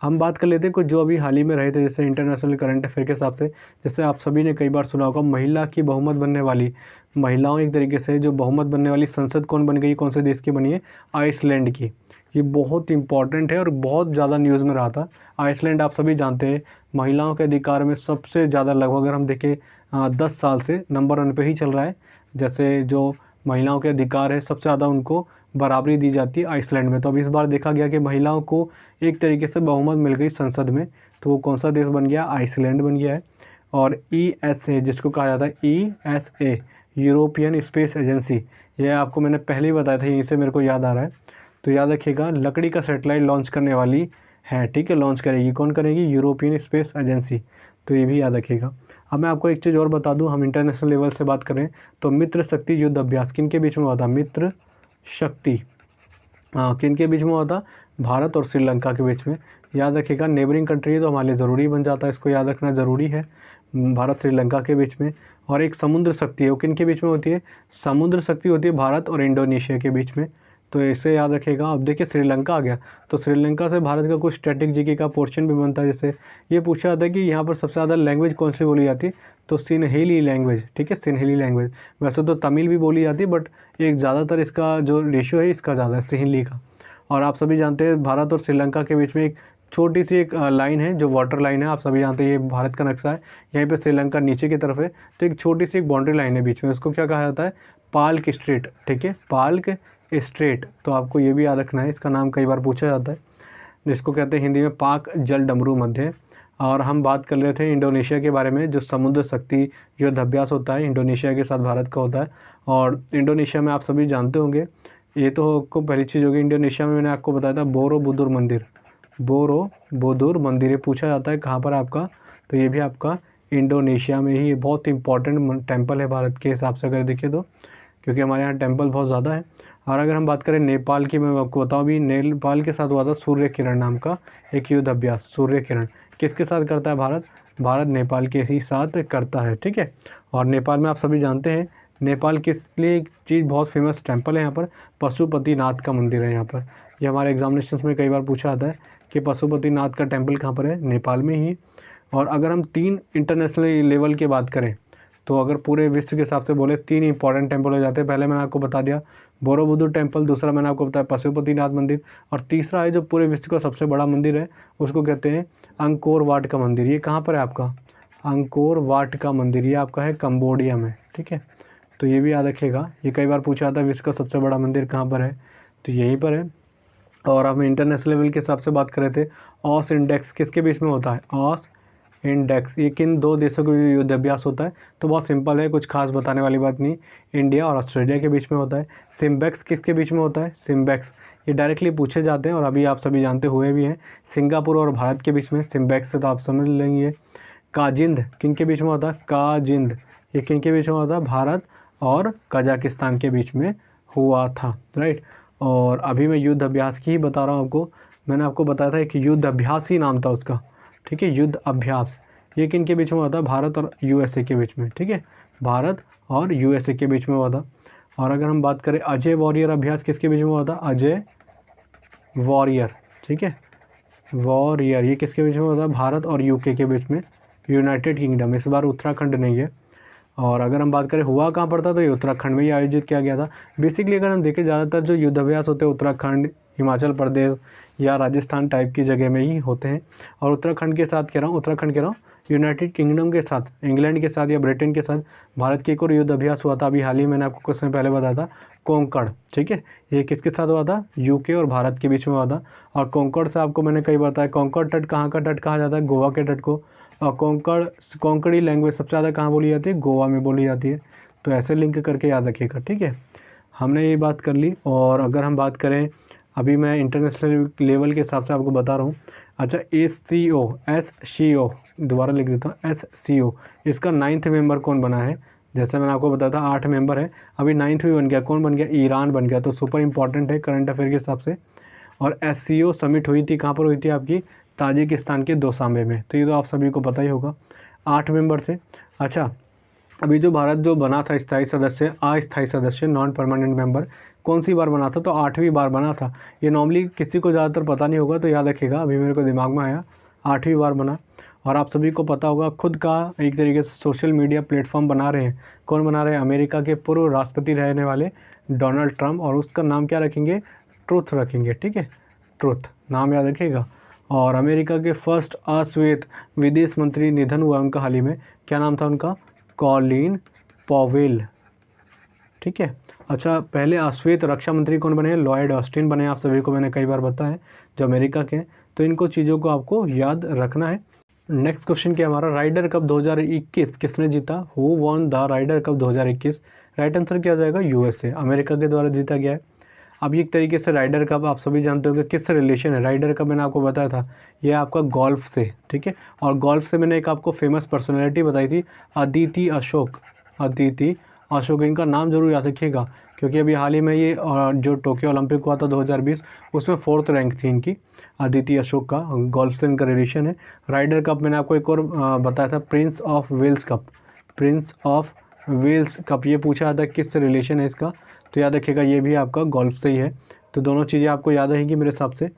हम बात कर लेते हैं कुछ जो अभी हाल ही में रहे थे, जैसे इंटरनेशनल करंट अफेयर के हिसाब से। जैसे आप सभी ने कई बार सुना होगा, महिला की बहुमत बनने वाली, महिलाओं एक तरीके से जो बहुमत बनने वाली संसद कौन बन गई, कौन से देश की बनी है? आइसलैंड की। ये बहुत इंपॉर्टेंट है और बहुत ज़्यादा न्यूज़ में रहा था। आइसलैंड आप सभी जानते हैं महिलाओं के अधिकार में सबसे ज़्यादा, लगभग अगर हम देखें 10 साल से नंबर 1 पे ही चल रहा है। जैसे जो महिलाओं के अधिकार है सबसे ज़्यादा उनको बराबरी दी जाती है आइसलैंड में। तो अब इस बार देखा गया कि महिलाओं को एक तरीके से बहुमत मिल गई संसद में, तो वो कौन सा देश बन गया? आइसलैंड बन गया है। और ESA जिसको कहा जाता है ESA, यूरोपियन स्पेस एजेंसी, यह आपको मैंने पहले ही बताया था, यहीं से मेरे को याद आ रहा है। तो याद रखिएगा लकड़ी का सैटेलाइट लॉन्च करने वाली है, ठीक है। लॉन्च करेगी, कौन करेगी? European space agency. तो ये भी याद रखिएगा। अब मैं आपको एक चीज़ और बता दूं, हम इंटरनेशनल लेवल से बात करें तो मित्र शक्ति युद्ध अभ्यास किन के बीच में हुआ था? मित्र शक्ति, हाँ, किन के बीच में हुआ था? भारत और श्रीलंका के बीच में। याद रखिएगा नेबरिंग कंट्री तो हमारे लिए ज़रूरी बन जाता है, इसको याद रखना ज़रूरी है। भारत श्रीलंका के बीच में। और एक समुद्र शक्ति है, वो किन के बीच में होती है? समुद्र शक्ति होती है भारत और इंडोनेशिया के बीच में। तो इसे याद रखिएगा। अब देखिए श्रीलंका आ गया, तो श्रीलंका से भारत का कुछ स्टैटिक जीके का पोर्शन भी बनता है। जैसे ये पूछा जाता है कि यहाँ पर सबसे ज़्यादा लैंग्वेज कौन सी बोली जाती है? तो सिन्हेली लैंग्वेज, ठीक है, सिन्हेली लैंग्वेज। वैसे तो तमिल भी बोली जाती है, बट एक ज़्यादातर इसका जो रेशियो है इसका ज़्यादा है, सिन्हेली का। और आप सभी जानते हैं भारत और श्रीलंका के बीच में एक छोटी सी एक लाइन है जो वाटर लाइन है, आप सभी जानते हैं ये भारत का नक्शा है, यहीं पे श्रीलंका नीचे की तरफ है। तो एक छोटी सी एक बाउंड्री लाइन है बीच में, उसको क्या कहा जाता है? पाल्क स्ट्रेट, ठीक है, पाल्क स्ट्रेट। तो आपको ये भी याद रखना है, इसका नाम कई बार पूछा जाता है, जिसको कहते हैं हिंदी में पाक जल डमरू मध्य। और हम बात कर रहे थे इंडोनेशिया के बारे में, जो समुद्र शक्ति युद्ध अभ्यास होता है इंडोनेशिया के साथ भारत का होता है। और इंडोनेशिया में आप सभी जानते होंगे, ये तो आपको पहली चीज़ होगी, इंडोनेशिया में मैंने आपको बताया था बोरोबुदुर मंदिर, बोरोबुदुर मंदिर, ये पूछा जाता है कहाँ पर आपका? तो ये भी आपका इंडोनेशिया में ही। बहुत इंपॉर्टेंट टेम्पल है भारत के हिसाब से अगर देखिए तो, क्योंकि हमारे यहाँ टेम्पल बहुत ज़्यादा है। और अगर हम बात करें नेपाल की, मैं आपको बताऊँ भी, नेपाल के साथ हुआ था सूर्य किरण नाम का एक युद्ध अभ्यास। सूर्य किरण किसके साथ करता है भारत? भारत नेपाल के ही साथ करता है, ठीक है। और नेपाल में आप सभी जानते हैं नेपाल किस लिए एक चीज़ बहुत फेमस टेम्पल है यहाँ पर, पशुपतिनाथ का मंदिर है यहाँ पर। ये हमारे एग्जामिनेशन में कई बार पूछा जाता है कि पशुपतिनाथ का टेम्पल कहाँ पर है? नेपाल में ही। और अगर हम 3 इंटरनेशनल लेवल की बात करें तो अगर पूरे विश्व के हिसाब से बोले 3 इंपॉर्टेंट टेम्पल हो जाते हैं। पहले मैंने आपको बता दिया बोरोबुदुर टेम्पल, दूसरा मैंने आपको बताया पशुपतिनाथ मंदिर, और तीसरा है जो पूरे विश्व का सबसे बड़ा मंदिर है उसको कहते हैं अंकोर वाट का मंदिर। ये कहाँ पर है आपका? अंकोर वाट का मंदिर, ये आपका है कंबोडिया में। ठीक है, तो ये भी याद रखिएगा, ये कई बार पूछा जाता है विश्व का सबसे बड़ा मंदिर कहाँ पर है, तो यहीं पर है। और हम इंटरनेशनल लेवल के हिसाब से बात कर रहे थे, ऑस इंडेक्स किसके बीच में होता है? ऑस इंडेक्स, ये किन 2 देशों के बीच युद्ध अभ्यास होता है? तो बहुत सिंपल है, कुछ खास बताने वाली बात नहीं, इंडिया और ऑस्ट्रेलिया के बीच में होता है। सिम्बेक्स किसके बीच में होता है? सिम्बेक्स ये डायरेक्टली पूछे जाते हैं और अभी आप सभी जानते हुए भी हैं, सिंगापुर और भारत के बीच में सिम्बेक्स से, तो आप समझ लेंगे। काजिंद किन के बीच में होता है? काजिंद ये किन के बीच में होता है? भारत और कजाकिस्तान के बीच में हुआ था, राइट। और अभी मैं युद्ध अभ्यास की ही बता रहा हूँ आपको, मैंने आपको बताया था कि युद्ध अभ्यास ही नाम था उसका। ठीक है, युद्ध अभ्यास ये किन के बीच में हुआ था? भारत और यूएसए के बीच में। ठीक है, भारत और यूएसए के बीच में हुआ था। और अगर हम बात करें अजय वॉरियर अभ्यास किसके बीच में हुआ था? अजय वॉरियर, ठीक है, वॉरियर ये किसके बीच में हुआ था? भारत और यूके के बीच में, यूनाइटेड किंगडम, इस बार उत्तराखंड नहीं है। और अगर हम बात करें हुआ कहाँ पर था, तो ये उत्तराखंड में ही आयोजित किया गया था। बेसिकली अगर हम देखें ज़्यादातर जो युद्ध अभ्यास होते हैं उत्तराखंड, हिमाचल प्रदेश या राजस्थान टाइप की जगह में ही होते हैं। और उत्तराखंड के साथ कह रहा हूँ, उत्तराखंड कह रहा हूँ, यूनाइटेड किंगडम के साथ, इंग्लैंड के साथ या ब्रिटेन के साथ भारत की एक और युद्ध अभ्यास हुआ था अभी हाल ही, मैंने आपको कुछ समय पहले बताया था, कोंकण। ठीक है, ये किसके साथ हुआ था? यूके और भारत के बीच में हुआ था। और कोंकण से आपको मैंने कई बताया, कोंकण तट कहाँ का तट कहा जाता है? गोवा के तट को। और कोंकणी लैंग्वेज सबसे ज़्यादा कहाँ बोली जाती है? गोवा में बोली जाती है। तो ऐसे लिंक करके याद रखिएगा। ठीक है, हमने ये बात कर ली। और अगर हम बात करें, अभी मैं इंटरनेशनल लेवल के हिसाब से आपको बता रहा हूँ। अच्छा, SCO दोबारा लिख देता हूँ, SCO इसका 9th मेंबर कौन बना है? जैसे मैंने आपको बताया था 8 मेंबर है, अभी 9th भी बन गया। कौन बन गया? ईरान बन गया। तो सुपर इंपॉर्टेंट है करंट अफेयर के हिसाब से। और SCO समिट हुई थी कहाँ पर हुई थी? आपकी ताजिकिस्तान के दोसांबे में। तो ये तो आप सभी को पता ही होगा, 8 मेंबर थे। अच्छा, अभी जो भारत जो बना था स्थायी सदस्य, अस्थायी सदस्य, नॉन परमानेंट मेंबर, कौन सी बार बना था? तो 8वीं बार बना था। ये नॉर्मली किसी को ज़्यादातर पता नहीं होगा, तो याद रखिएगा, अभी मेरे को दिमाग में आया, 8वीं बार बना। और आप सभी को पता होगा, खुद का एक तरीके से सोशल मीडिया प्लेटफॉर्म बना रहे हैं। कौन बना रहे हैं? अमेरिका के पूर्व राष्ट्रपति रहने वाले डोनाल्ड ट्रंप। और उसका नाम क्या रखेंगे? ट्रुथ रखेंगे। ठीक है, ट्रुथ नाम याद रखिएगा। और अमेरिका के फर्स्ट अश्वेत विदेश मंत्री निधन हुआ उनका हाल ही में, क्या नाम था उनका? Colin Powell. ठीक है, अच्छा, पहले अश्वेत रक्षा मंत्री कौन बने? लॉयड ऑस्टिन बने। आप सभी को मैंने कई बार बताया, जो अमेरिका के हैं। तो इनको चीज़ों को आपको याद रखना है। नेक्स्ट क्वेश्चन क्या हमारा? राइडर कप 2021 किसने जीता? Who won the Ryder cup 2021? Right answer क्या जाएगा? यूएसए, अमेरिका के द्वारा जीता गया है। अब एक तरीके से राइडर कप आप सभी जानते होंगे किस रिलेशन है। राइडर कप मैंने आपको बताया था, ये आपका गोल्फ से। ठीक है, और गोल्फ से मैंने एक आपको फेमस पर्सनैलिटी बताई थी, अदिति अशोक। अदिति अशोक, इनका नाम जरूर याद रखिएगा, क्योंकि अभी हाल ही में ये जो टोक्यो ओलंपिक हुआ था 2020, उसमें 4th रैंक थी इनकी, अदिति अशोक का। गोल्फ से इनका रिलेशन है। राइडर कप मैंने आपको एक और बताया था, Prince of Wales cup. Prince of Wales cup ये पूछा था किससे रिलेशन है इसका, तो याद रखिएगा ये भी आपका गोल्फ से ही है। तो दोनों चीज़ें आपको याद रहेंगी मेरे हिसाब से।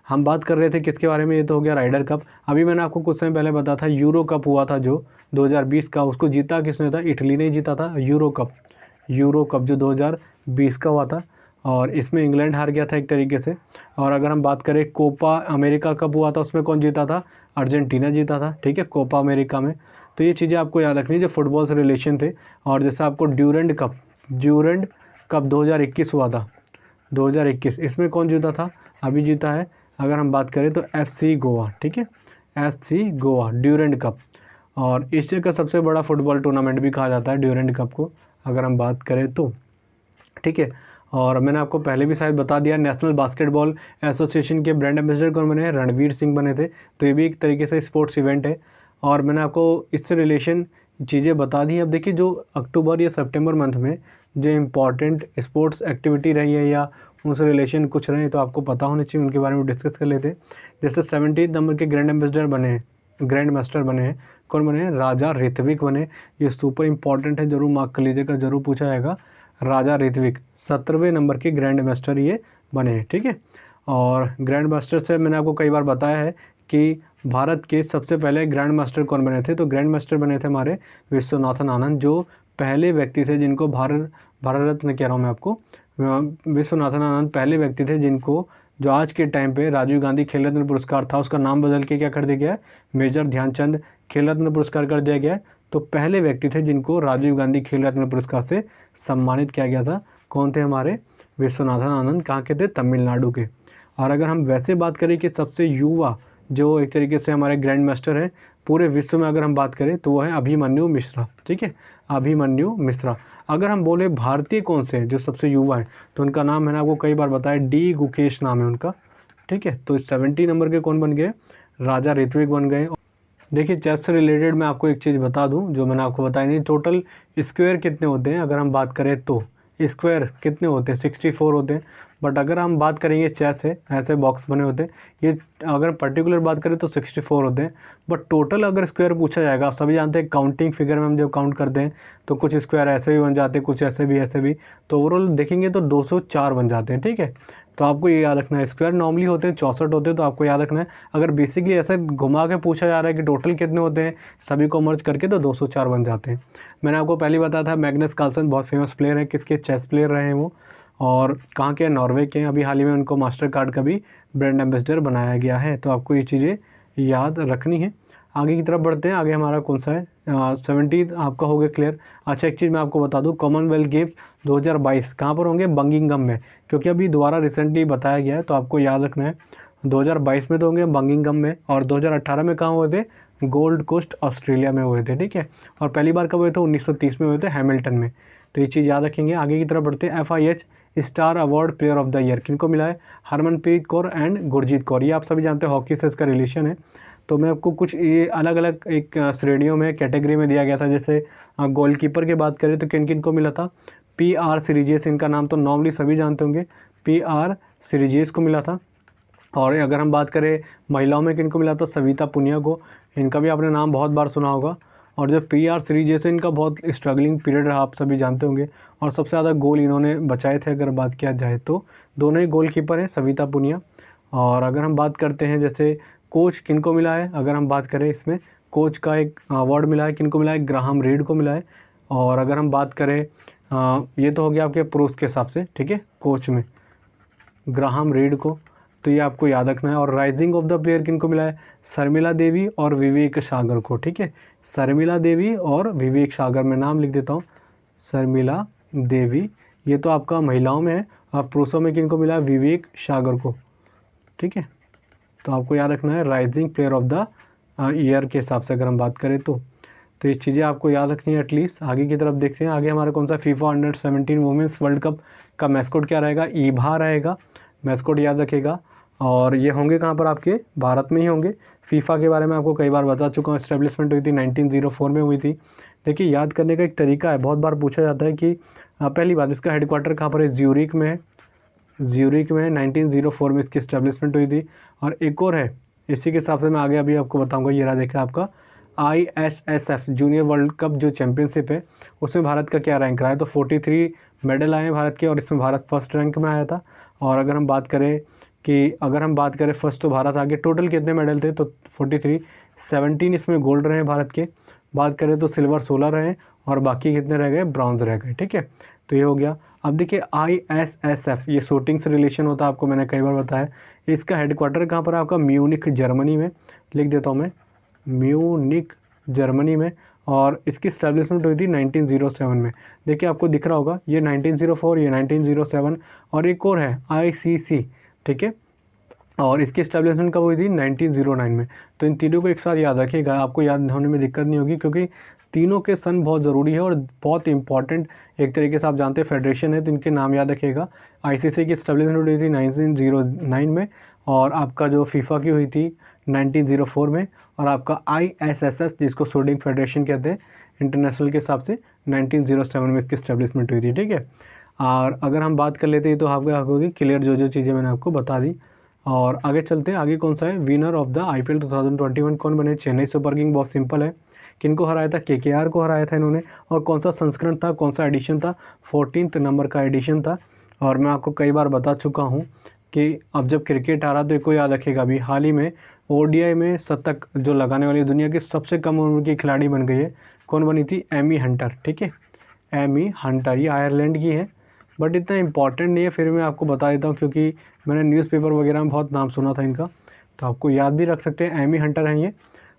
हम बात कर रहे थे किसके बारे में? ये तो हो गया राइडर कप। अभी मैंने आपको कुछ समय पहले बताया था यूरो कप हुआ था जो 2020 का, उसको जीता किसने था? इटली ने जीता था यूरो कप। यूरो कप जो 2020 का हुआ था, और इसमें इंग्लैंड हार गया था एक तरीके से। और अगर हम बात करें कोपा अमेरिका कप हुआ था, उसमें कौन जीता था? अर्जेंटीना जीता था। ठीक है, कोपा अमेरिका में। तो ये चीज़ें आपको याद रखनी जो फुटबॉल से रिलेशन थे। और जैसे आपको ड्यूरेंट कप 2021 हुआ था, 2021, इसमें कौन जीता था? अभी जीता है अगर हम बात करें तो FC गोवा। ठीक है, FC गोवा ड्यूरेंट कप। और एशिया का सबसे बड़ा फुटबॉल टूर्नामेंट भी कहा जाता है ड्यूरेंट कप को, अगर हम बात करें तो। ठीक है, और मैंने आपको पहले भी शायद बता दिया, नेशनल बास्केटबॉल एसोसिएशन के ब्रांड एम्बेसडर कौन बने हैं? रणवीर सिंह बने थे। तो ये भी एक तरीके से स्पोर्ट्स इवेंट है। और मैंने आपको इससे रिलेशन चीज़ें बता दी। अब देखिए, जो अक्टूबर या सितंबर मंथ में जो इम्पॉर्टेंट स्पोर्ट्स एक्टिविटी रही है या उनसे रिलेशन कुछ रहे, तो आपको पता होने चाहिए, उनके बारे में डिस्कस कर लेते हैं। जैसे 17 नंबर के ग्रैंड एम्बेसडर बने हैं, ग्रैंड मास्टर बने हैं, कौन बने हैं? राजा ऋत्विक बने। ये सुपर इंपॉर्टेंट है, जरूर मार्क कर लीजिएगा, जरूर पूछा जाएगा। राजा ऋत्विक 17वें नंबर के ग्रैंड मास्टर ये बने हैं। ठीक है, और ग्रैंड मास्टर से मैंने आपको कई बार बताया है कि भारत के सबसे पहले ग्रैंड मास्टर कौन बने थे? तो ग्रैंड मास्टर बने थे हमारे विश्वनाथन आनंद, जो पहले व्यक्ति थे जिनको भारत रत्न कह रहा हूँ मैं आपको, विश्वनाथन आनंद पहले व्यक्ति थे जिनको, जो आज के टाइम पे राजीव गांधी खेल रत्न पुरस्कार था उसका नाम बदल के क्या कर दिया गया है, मेजर ध्यानचंद खेल रत्न पुरस्कार कर दिया गया है। तो पहले व्यक्ति थे जिनको राजीव गांधी खेल रत्न पुरस्कार से सम्मानित किया गया था। कौन थे? हमारे विश्वनाथन आनंद। कहाँ के थे? तमिलनाडु के। और अगर हम वैसे बात करें कि सबसे युवा जो एक तरीके से हमारे ग्रैंड मास्टर हैं पूरे विश्व में, अगर हम बात करें तो वो है अभिमन्यु मिश्रा। ठीक है, अभिमन्यु मिश्रा। अगर हम बोले भारतीय कौन से हैं जो सबसे युवा हैं, तो उनका नाम मैंने आपको कई बार बताया, डी गुकेश नाम है उनका। ठीक है, तो 70 नंबर के कौन बन गए? राजा ऋत्विक बन गए। देखिए, चेस से रिलेटेड मैं आपको एक चीज़ बता दूं जो मैंने आपको बताई नहीं, टोटल स्क्वायर कितने होते हैं अगर हम बात करें तो स्क्वायर कितने होते हैं? 64 होते हैं। बट अगर हम बात करेंगे चेस है, ऐसे बॉक्स बने होते हैं, ये अगर पर्टिकुलर बात करें तो 64 होते हैं। बट टोटल अगर स्क्वायर पूछा जाएगा, आप सभी जानते हैं काउंटिंग फिगर में हम जब काउंट करते हैं तो कुछ स्क्वायर ऐसे भी बन जाते हैं, कुछ ऐसे भी, तो ओवरऑल देखेंगे तो 204 बन जाते हैं। ठीक है, तो आपको ये याद रखना है, स्क्वायर नॉर्मली होते हैं 64 होते हैं, तो आपको याद रखना है। अगर बेसिकली ऐसे घुमा के पूछा जा रहा है कि टोटल कितने होते हैं, सभी को मर्ज करके तो 204 बन जाते हैं। मैंने आपको पहले बताया था मैग्नस कार्लसन बहुत फेमस प्लेयर है, किसके? चेस प्लेयर रहे हैं वो, और कहाँ के? नॉर्वे के। अभी हाल ही में उनको मास्टर कार्ड का भी ब्रांड एम्बेसडर बनाया गया है। तो आपको ये चीज़ें याद रखनी है। आगे की तरफ बढ़ते हैं। आगे हमारा कौन सा है? 70 आपका हो गया क्लियर। अच्छा, एक चीज़ मैं आपको बता दूं, कॉमनवेल्थ गेम्स 2022 कहाँ पर होंगे? बर्मिंघम में, क्योंकि अभी दोबारा रिसेंटली बताया गया है, तो आपको याद रखना है 2022 में तो होंगे बर्मिंघम में, और 2018 में कहाँ हुए थे? गोल्ड कोस्ट ऑस्ट्रेलिया में हुए थे। ठीक है, और पहली बार कब हुए थे? 1930 में हुए थे हैमिल्टन में। तो ये चीज़ याद रखेंगे। आगे की तरफ बढ़ते हैं। FIH star award player of the year किनको मिला है? हरमनप्रीत कौर एंड गुरजीत कौर। ये आप सभी जानते हैं हॉकी से इसका रिलेशन है। तो मैं आपको कुछ ये अलग अलग एक श्रेणियों में, कैटेगरी में दिया गया था। जैसे गोलकीपर की बात करें तो किन किन को मिला था? PR सीरीजेस, इनका नाम तो नॉर्मली सभी जानते होंगे, PR सीरीजेस को मिला था। और अगर हम बात करें महिलाओं में किन को मिला था? सविता पुनिया को, इनका भी आपने नाम बहुत बार सुना होगा। और जो PR सीरीजेस है इनका बहुत स्ट्रगलिंग पीरियड रहा, आप सभी जानते होंगे, और सबसे ज़्यादा गोल इन्होंने बचाए थे अगर बात किया जाए तो। दोनों ही गोलकीपर हैं, सविता पुनिया। और अगर हम बात करते हैं जैसे कोच किनको मिला है, अगर हम बात करें इसमें कोच का एक अवार्ड मिला है, किनको मिला है? ग्राहम रीड को मिला है। और अगर हम बात करें ये तो हो गया आपके पुरुष के हिसाब से, ठीक है, कोच में ग्राहम रीड को, तो ये आपको याद रखना है। और राइजिंग ऑफ द प्लेयर किनको मिला है? शर्मिला देवी और विवेक सागर को। ठीक है, शर्मिला देवी और विवेक सागर, मैं नाम लिख देता हूँ, शर्मिला देवी, ये तो आपका महिलाओं में है, और पुरुषों में किनको मिला है? विवेक सागर को। ठीक है, तो आपको याद रखना है rising player of the year के हिसाब से अगर हम बात करें तो ये चीज़ें आपको याद रखनी है एटलीस्ट। आगे की तरफ देखते हैं। आगे हमारा कौन सा? FIFA under-17 women's world cup का मैस्कोट क्या रहेगा? ईभा रहेगा, मैस्कोट याद रखेगा। और ये होंगे कहाँ पर? आपके भारत में ही होंगे। FIFA के बारे में आपको कई बार बता चुका हूँ, इस्टेब्लिशमेंट हुई थी 1904 में हुई थी। देखिए, याद करने का एक तरीका है, बहुत बार पूछा जाता है कि पहली बात इसका हेडक्वार्टर कहाँ पर है? ज्यूरिक में है, ज्यूरिक में 1904 में इसकी इस्टेब्लिशमेंट हुई थी। और एक और है, इसी के हिसाब से मैं आगे अभी आपको बताऊंगा। ये रहा देखा आपका ISSF जूनियर वर्ल्ड कप जो चैम्पियनशिप है, उसमें भारत का क्या रैंक रहा है? तो 43 मेडल आए हैं भारत के, और इसमें भारत फर्स्ट रैंक में आया था। और अगर हम बात करें फर्स्ट तो भारत आगे। टोटल कितने मेडल थे? तो 43, 17 इसमें गोल्ड रहे भारत के। बात करें तो सिल्वर 16 रहे, और बाकी कितने रह गए? ब्रॉन्ज रह गए। ठीक है, तो ये हो गया। अब देखिए ISSF ये शूटिंग से रिलेशन होता है, आपको मैंने कई बार बताया। इसका हेडक्वार्टर कहाँ पर है आपका? म्यूनिक जर्मनी में, लिख देता हूँ मैं, म्यूनिक जर्मनी में। और इसकी स्टैब्लिशमेंट हुई थी 1907 में। देखिए, आपको दिख रहा होगा ये 1904, ये 1907, और एक और है ICC। ठीक है, और इसकी स्टैब्लिशमेंट कब हुई थी? 1909 में। तो इन तीनों को एक साथ याद रखिएगा, आपको याद होने में दिक्कत नहीं होगी, क्योंकि तीनों के सन बहुत ज़रूरी है और बहुत इंपॉर्टेंट एक तरीके से आप जानते हैं फेडरेशन है, तो इनके नाम याद रखिएगा। ICC की स्टैब्लिशमेंट हुई थी 1909 में, और आपका जो FIFA की हुई थी 1904 में, और आपका ISSF जिसको शूटिंग फेडरेशन कहते हैं इंटरनेशनल के हिसाब से 1907 में इसकी स्टैब्लिशमेंट हुई थी। ठीक है, और अगर हम बात कर लेते हैं तो आपको होगी क्लियर जो चीज़ें मैंने आपको बता दी। और आगे चलते हैं। आगे कौन सा है? विनर ऑफ द IPL 2021 कौन बने? Chennai super king. बहुत सिंपल है, किनको हराया था? KKR को हराया था इन्होंने। और कौन सा संस्करण था, कौन सा एडिशन था? 14th नंबर का एडिशन था। और मैं आपको कई बार बता चुका हूँ कि अब जब क्रिकेट आ रहा तो को याद रखेगा, अभी हाल ही में ओडीआई में शतक जो लगाने वाली दुनिया की सबसे कम उम्र की खिलाड़ी बन गई है। कौन बनी थी? Amy Hunter. ठीक है, एमी हंटर, ये आयरलैंड की है, बट इतना इंपॉर्टेंट नहीं है, फिर मैं आपको बता देता हूँ क्योंकि मैंने न्यूज़पेपर वगैरह में बहुत नाम सुना था इनका, तो आपको याद भी रख सकते हैं। एमी हंटर हैं ये।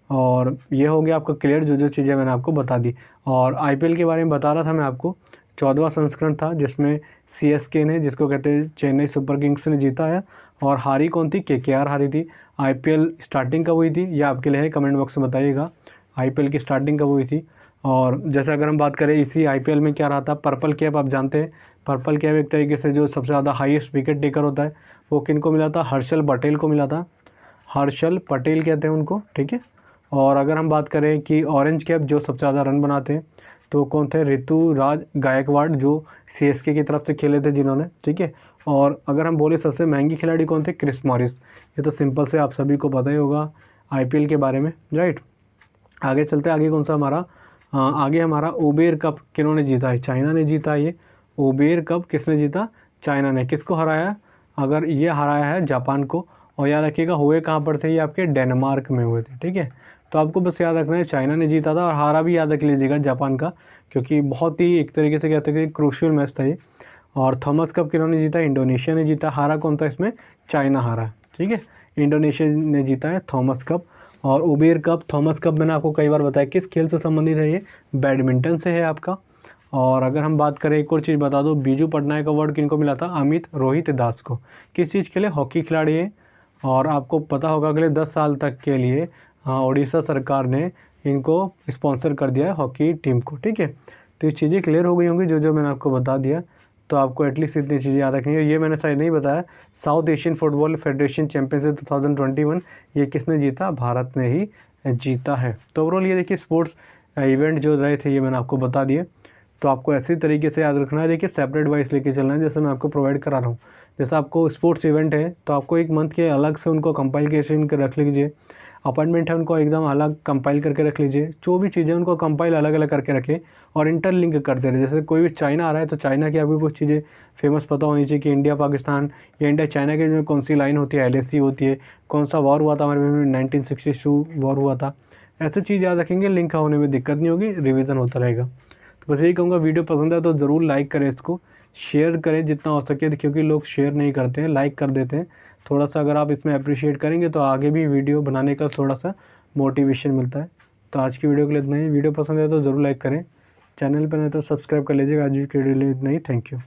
और ये हो गया आपका क्लियर, जो चीज़ें मैंने आपको बता दी। और आईपीएल के बारे में बता रहा था मैं आपको, 14वां संस्करण था जिसमें सीएसके ने, जिसको कहते हैं चेन्नई सुपर किंग्स ने, जीता है। और हारी कौन थी? केकेआर हारी थी। आईपीएल स्टार्टिंग कब हुई थी ये आपके लिए है, कमेंट बॉक्स में बताइएगा आईपीएल की स्टार्टिंग कब हुई थी। और जैसे अगर हम बात करें इसी आईपीएल में क्या रहा था, पर्पल कैप आप जानते हैं, पर्पल कैप एक तरीके से जो सबसे ज़्यादा हाईएस्ट विकेट टेकर होता है वो किन को मिला था? हर्षल पटेल को मिला था। हर्षल पटेल कहते हैं उनको। ठीक है, और अगर हम बात करें कि ऑरेंज कैप जो सबसे ज़्यादा रन बनाते हैं तो कौन थे? ऋतुराज गायकवाड़, जो सीएसके की तरफ से खेले थे जिन्होंने। ठीक है, और अगर हम बोले सबसे महंगी खिलाड़ी कौन थे? Chris Morris. ये तो सिंपल से आप सभी को पता ही होगा आईपीएल के बारे में, राइट। आगे चलते हैं, आगे कौन सा हमारा आगे हमारा उबेर कप किन्होंने जीता है? चाइना ने जीता है। ये उबेर कप किसने जीता? चाइना ने। किसको हराया? अगर ये हराया है जापान को। और याद रखिएगा हुए कहाँ पर थे? ये आपके डेनमार्क में हुए थे। ठीक है, तो आपको बस याद रखना है चाइना ने जीता था, और हारा भी याद रख लीजिएगा जापान का, क्योंकि बहुत ही एक तरीके से कहते हैं कि क्रूशियल मैच था ये। और थॉमस कप किन्होंने जीता? इंडोनेशिया ने जीता। हारा कौन था इसमें? चाइना हारा। ठीक है, इंडोनेशिया ने जीता है थॉमस कप। और उबेर कप, थॉमस कप मैंने आपको कई बार बताया किस खेल से संबंधित है? ये बैडमिंटन से है आपका। और अगर हम बात करें, एक और चीज़ बता दो, बीजू पटनायक अवार्ड किनको मिला था? अमित रोहित दास को। किस चीज़ के लिए? हॉकी खिलाड़ी है। और आपको पता होगा अगले 10 साल तक के लिए उड़ीसा सरकार ने इनको स्पॉन्सर कर दिया है हॉकी टीम को। ठीक है, तो ये चीज़ें क्लियर हो गई होंगी जो मैंने आपको बता दिया, तो आपको एटलीस्ट इतनी चीज़ें याद रखनी है। ये मैंने शायद नहीं बताया, south Asian football federation championship 2021 ये किसने जीता? भारत ने ही जीता है। तो ओवरऑल ये देखिए स्पोर्ट्स इवेंट जो रहे थे ये मैंने आपको बता दिए, तो आपको ऐसी तरीके से याद रखना है। देखिए सेपरेट वाइज लेके चलना है, जैसे मैं आपको प्रोवाइड करा रहा हूँ। जैसे आपको स्पोर्ट्स इवेंट है तो आपको एक मंथ के अलग से उनको कंपाइल कर रख लीजिए। अपॉइंटमेंट है उनको एकदम अलग कंपाइल करके रख लीजिए। जो भी चीज़ें उनको कंपाइल अलग अलग करके रखें और इंटरलिंक करते रहे। जैसे कोई भी चाइना आ रहा है तो चाइना की आपको कुछ चीज़ें फेमस पता होनी चाहिए कि इंडिया पाकिस्तान या इंडिया चाइना के में कौन सी लाइन होती है, एलएसी होती है, कौन सा वॉर हुआ था हमारे में, 1962 वॉर हुआ था। ऐसी चीज़ याद रखेंगे, लिंक होने में दिक्कत नहीं होगी, रिविज़न होता रहेगा। तो बस यही कहूँगा, वीडियो पसंद है तो ज़रूर लाइक करें, इसको शेयर करें जितना हो सके, क्योंकि लोग शेयर नहीं करते हैं, लाइक कर देते हैं। थोड़ा सा अगर आप इसमें अप्रिशिएट करेंगे तो आगे भी वीडियो बनाने का थोड़ा सा मोटिवेशन मिलता है। तो आज की वीडियो के लिए इतना ही। वीडियो पसंद है तो ज़रूर लाइक करें, चैनल पर नहीं तो सब्सक्राइब कर लीजिएगा। आज की वीडियो के लिए इतना ही। Thank you.